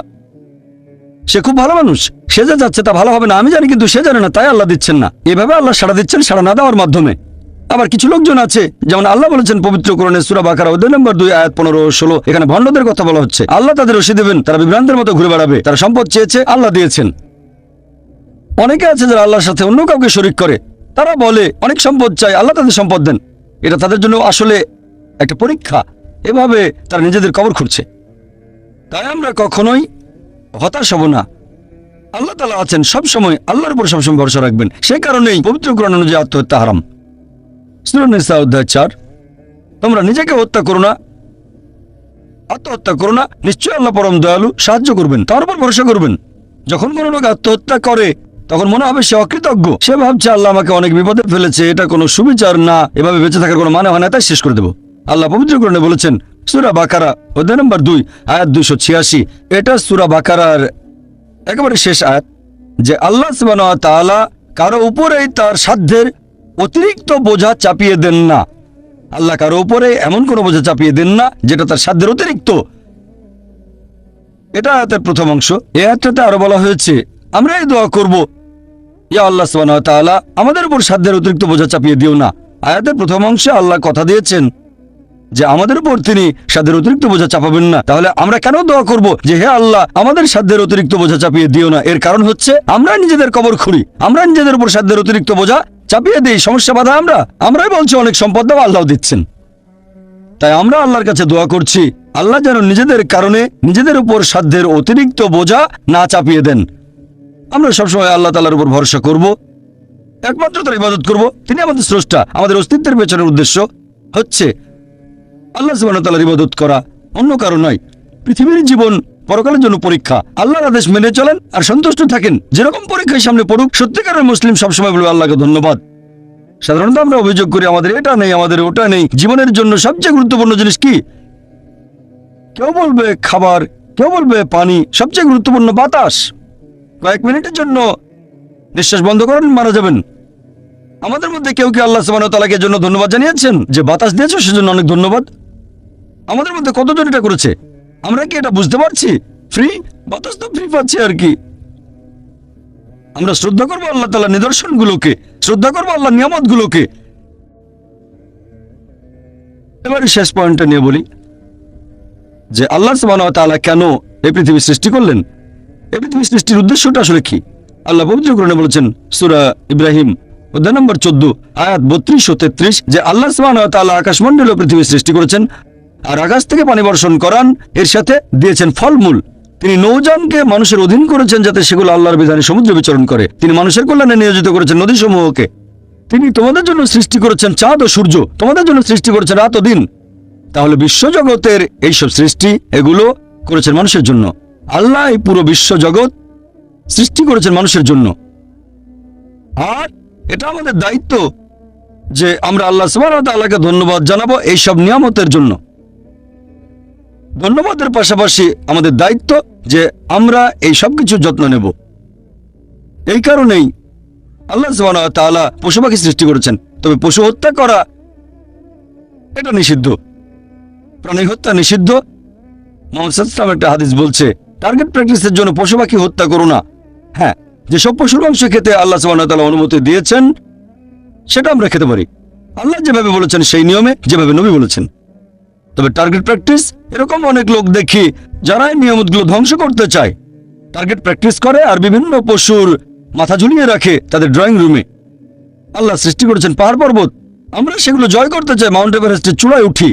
সে খুব ভালো মানুষ, সে যা যাচ্ছে তা ভালো হবে না আমি জানি, কিন্তু সে জানে না, তাই আল্লাহ দিচ্ছেন না। এভাবে আল্লাহ সাড়া দিচ্ছেন সাড়া না দেওয়ার মাধ্যমে। আবার কিছু লোকজন আছে, যেমন আল্লাহ বলেছেন পবিত্র কোরআনে সূরা বাকারা অধ্যায় নম্বর 2 আয়াত 15-16, এখানে ভণ্ডদের কথা বলা হচ্ছে। আল্লাহ তাদের রশি দেবেন, তারা বিভ্রান্তের মতো ঘুরে বেড়াবে। তারা সম্পদ চেয়েছে, আল্লাহ দিয়েছেন। অনেকে আছে যারা আল্লাহর সাথে অন্য কাউকে শরীক করে, তারা বলে অনেক সম্পদ চাই, আল্লাহ তাদের সম্পদ দেন। এটা তাদের জন্য আসলে একটা পরীক্ষা। এভাবে তারা নিজেদের কবর খুঁড়ছে। তাই আমরা কখনোই হতাশ হব না। আল্লাহ তাআলা আছেন সব সময়, আল্লাহর উপর সবসময় ভরসা রাখবেন। সেই কারণেই পবিত্র কোরআন অনুযায়ী আত্মহত্যা হারাম। সূরা নিসা অধ্যায় 4, তোমরা নিজেকে হত্যা করো না, আত্মহত্যা করো না, নিশ্চয়ই আল্লাহ পরম দয়ালু, সাহায্য করবেন, তার উপর ভরসা করবেন। যখন কোনো লোক আত্মহত্যা করে তখন মনে হবে সে অকৃতজ্ঞ। সে ভাবছে আল্লাহ আমাকে অনেক বিপদে ফেলেছে, এটা কোনো সুবিচার না, এভাবে বেঁচে থাকার কোনো মানে হয় না, তাই শেষ করে দেব। আল্লাহ পবিত্র কোরআনে বলেছেন সূরা বাকারা অধ্যায় নম্বর 2 আয়াত 286, এটা সূরা বাকারার একেবারে শেষ আয়াত, যে আল্লাহ সুবহানাহু ওয়া তাআলা কারো উপরেই তার সাধ্যের অতিরিক্ত বোঝা চাপিয়ে দেন না। আল্লাহ কারো উপরে এমন কোনো বোঝা চাপিয়ে দেন না যেটা তার সাধ্যের অতিরিক্ত। এটা আয়াতের প্রথম অংশ। এই আয়াতটাতে আরো বলা হয়েছে আমরা এই দোয়া করব, ইয়া আল্লাহ সুবহানাহু ওয়া তাআলা, আমাদের উপর সাধ্যের অতিরিক্ত বোঝা চাপিয়ে দিও না। আয়াতের প্রথম অংশে আল্লাহ কথা দিয়েছেন যে আমাদের উপর তিনি সাধ্যের অতিরিক্ত বোঝা চাপাবেন না। তাহলে আমরা কেন দোয়া করব যে হে আল্লাহ আমাদের সাধ্যের অতিরিক্ত বোঝা চাপিয়ে দিও না? এর কারণ হচ্ছে আমরা নিজেদের কবর খুঁড়ি, আমরা নিজেদের উপর সাধ্যের অতিরিক্ত বোঝা চাপিয়ে দিই, সমস্যা বাধা আমরাই বলছি অনেক সম্পদ দাও, আল্লাহ দিচ্ছেন। তাই আমরা আল্লাহর কাছে দোয়া করছি আল্লাহ যেন নিজেদের কারণে নিজেদের উপর সাধ্যের অতিরিক্ত বোঝা না চাপিয়ে দেন। আমরা সবসময় আল্লাহ তাআলার উপর ভরসা করব, একমাত্র তার ইবাদত করব। তিনি আমাদের স্রষ্টা। আমাদের অস্তিত্বের পেছনের উদ্দেশ্য হচ্ছে আল্লাহ সুবহানাহু ওয়া তাআলার ইবাদত করা, অন্য কারো নয়। পৃথিবীর জীবন পরকালের জন্য পরীক্ষা। আল্লাহর আদেশ মেনে চলেন আর সন্তুষ্ট থাকেন। যেরকম পরীক্ষায় সামনে পড়ুক, সত্যিকারের মুসলিম সবসময় বলবে আল্লাহকে ধন্যবাদ। সাধারণত আমরা অভিযোগ করি আমাদের এটা নেই, আমাদের ওটা নেই। জীবনের জন্য সবচেয়ে গুরুত্বপূর্ণ জিনিস কি? কেউ বলবে খাবার, কেউ বলবে পানি, সবচেয়ে গুরুত্বপূর্ণ বাতাস। কয়েক মিনিটের জন্য নিঃশ্বাস বন্ধ করেন, মারা যাবেন। আমাদের মধ্যে কেউ কি আল্লাহ সুবহানাহু ওয়া তাআলাকে জন্য ধন্যবাদ জানিয়েছেন যে বাতাস দিয়েছো সেজন্য অনেক ধন্যবাদ? আমাদের মধ্যে কতজন এটা করেছে? আমরা কি এটা বুঝতে পারছি? ফ্রি বাতাস তো ফ্রি পাচ্ছি আর কি। আমরা শ্রদ্ধা করবো আল্লাহ তাআলার নিদর্শনগুলোকে, শ্রদ্ধা করবো আল্লাহর নিয়ামতগুলোকে। এবারে শেষ পয়েন্টটা নিয়ে বলি যে আল্লাহ সুবহানাহু ওয়া তাআলা কেন এই পৃথিবী সৃষ্টি করলেন। এই পৃথিবী সৃষ্টির উদ্দেশ্যটা আসলে কি? আল্লাহ পবিত্রকরণে বলেছেন সূরা ইব্রাহিম অধ্যায় নম্বর 14 আয়াত 32 ও 33 যে আল্লাহ সুবহানাহু ওয়া তাআলা আকাশমণ্ডল ও পৃথিবী সৃষ্টি করেছেন আর আকাশ থেকে পানি বর্ষণ করান, এর সাথে দিয়েছেন ফলমূল। তিনি নৌযানকে মানুষের অধীন করেছেন যাতে সেগুলো আল্লাহর বিধানে সমুদ্রে বিচরণ করে। তিনি মানুষের কল্যাণে নিয়োজিত করেছেন নদীসমূহকে। তিনি তোমাদের জন্য সৃষ্টি করেছেন চাঁদ ও সূর্য, তোমাদের জন্য সৃষ্টি করেছেন রাত ও দিন। তাহলে বিশ্বজগতের এইসব সৃষ্টি এগুলো করেছেন মানুষের জন্য। আল্লাহ এই পুরো বিশ্বজগৎ সৃষ্টি করেছেন মানুষের জন্য। আর এটা আমাদের দায়িত্ব যে আমরা আল্লাহ সুবহানাহু ওয়া তাআলাকে ধন্যবাদ জানাবো এইসব নিয়ামতের জন্য। ধন্যবাদের পাশাপাশি আমাদের দায়িত্ব যে আমরা এই সব কিছু যত্ন নেব। এই কারণেই আল্লাহ সুবহানাহু ওয়া তাআলা পশু পাখি সৃষ্টি করেছেন। তবে পশু হত্যা করা এটা নিষিদ্ধ, প্রাণী হত্যা নিষিদ্ধ। মুহাম্মদ সাল্লাল্লাহু আলাইহি ওয়াসাল্লাম একটা হাদিস বলছে, টার্গেট প্র্যাকটিসের জন্য পশু পাখি হত্যা করো না। হ্যাঁ, যেসব পশুর মাংস খেতে আল্লাহ সুবহানাহু ওয়া তাআলা অনুমতি দিয়েছেন সেটা আমরা খেতে পারি, আল্লাহ যেভাবে বলেছেন সেই নিয়মে, যেভাবে নবী বলেছেন। তবে টার্গেট প্র্যাকটিস, এরকম অনেক লোক দেখি যারা এই নিয়মগুলো ধ্বংস করতে চায়। টার্গেট প্র্যাকটিস করে আর বিভিন্ন পশুর মাথা ঝুলিয়ে রাখে তাদের ড্রয়িং রুমে। আল্লাহ সৃষ্টি করেছেন পাহাড় পর্বত, আমরা সেগুলো জয় করতে চাই, মাউন্ট এভারেস্টের চূড়ায় উঠি।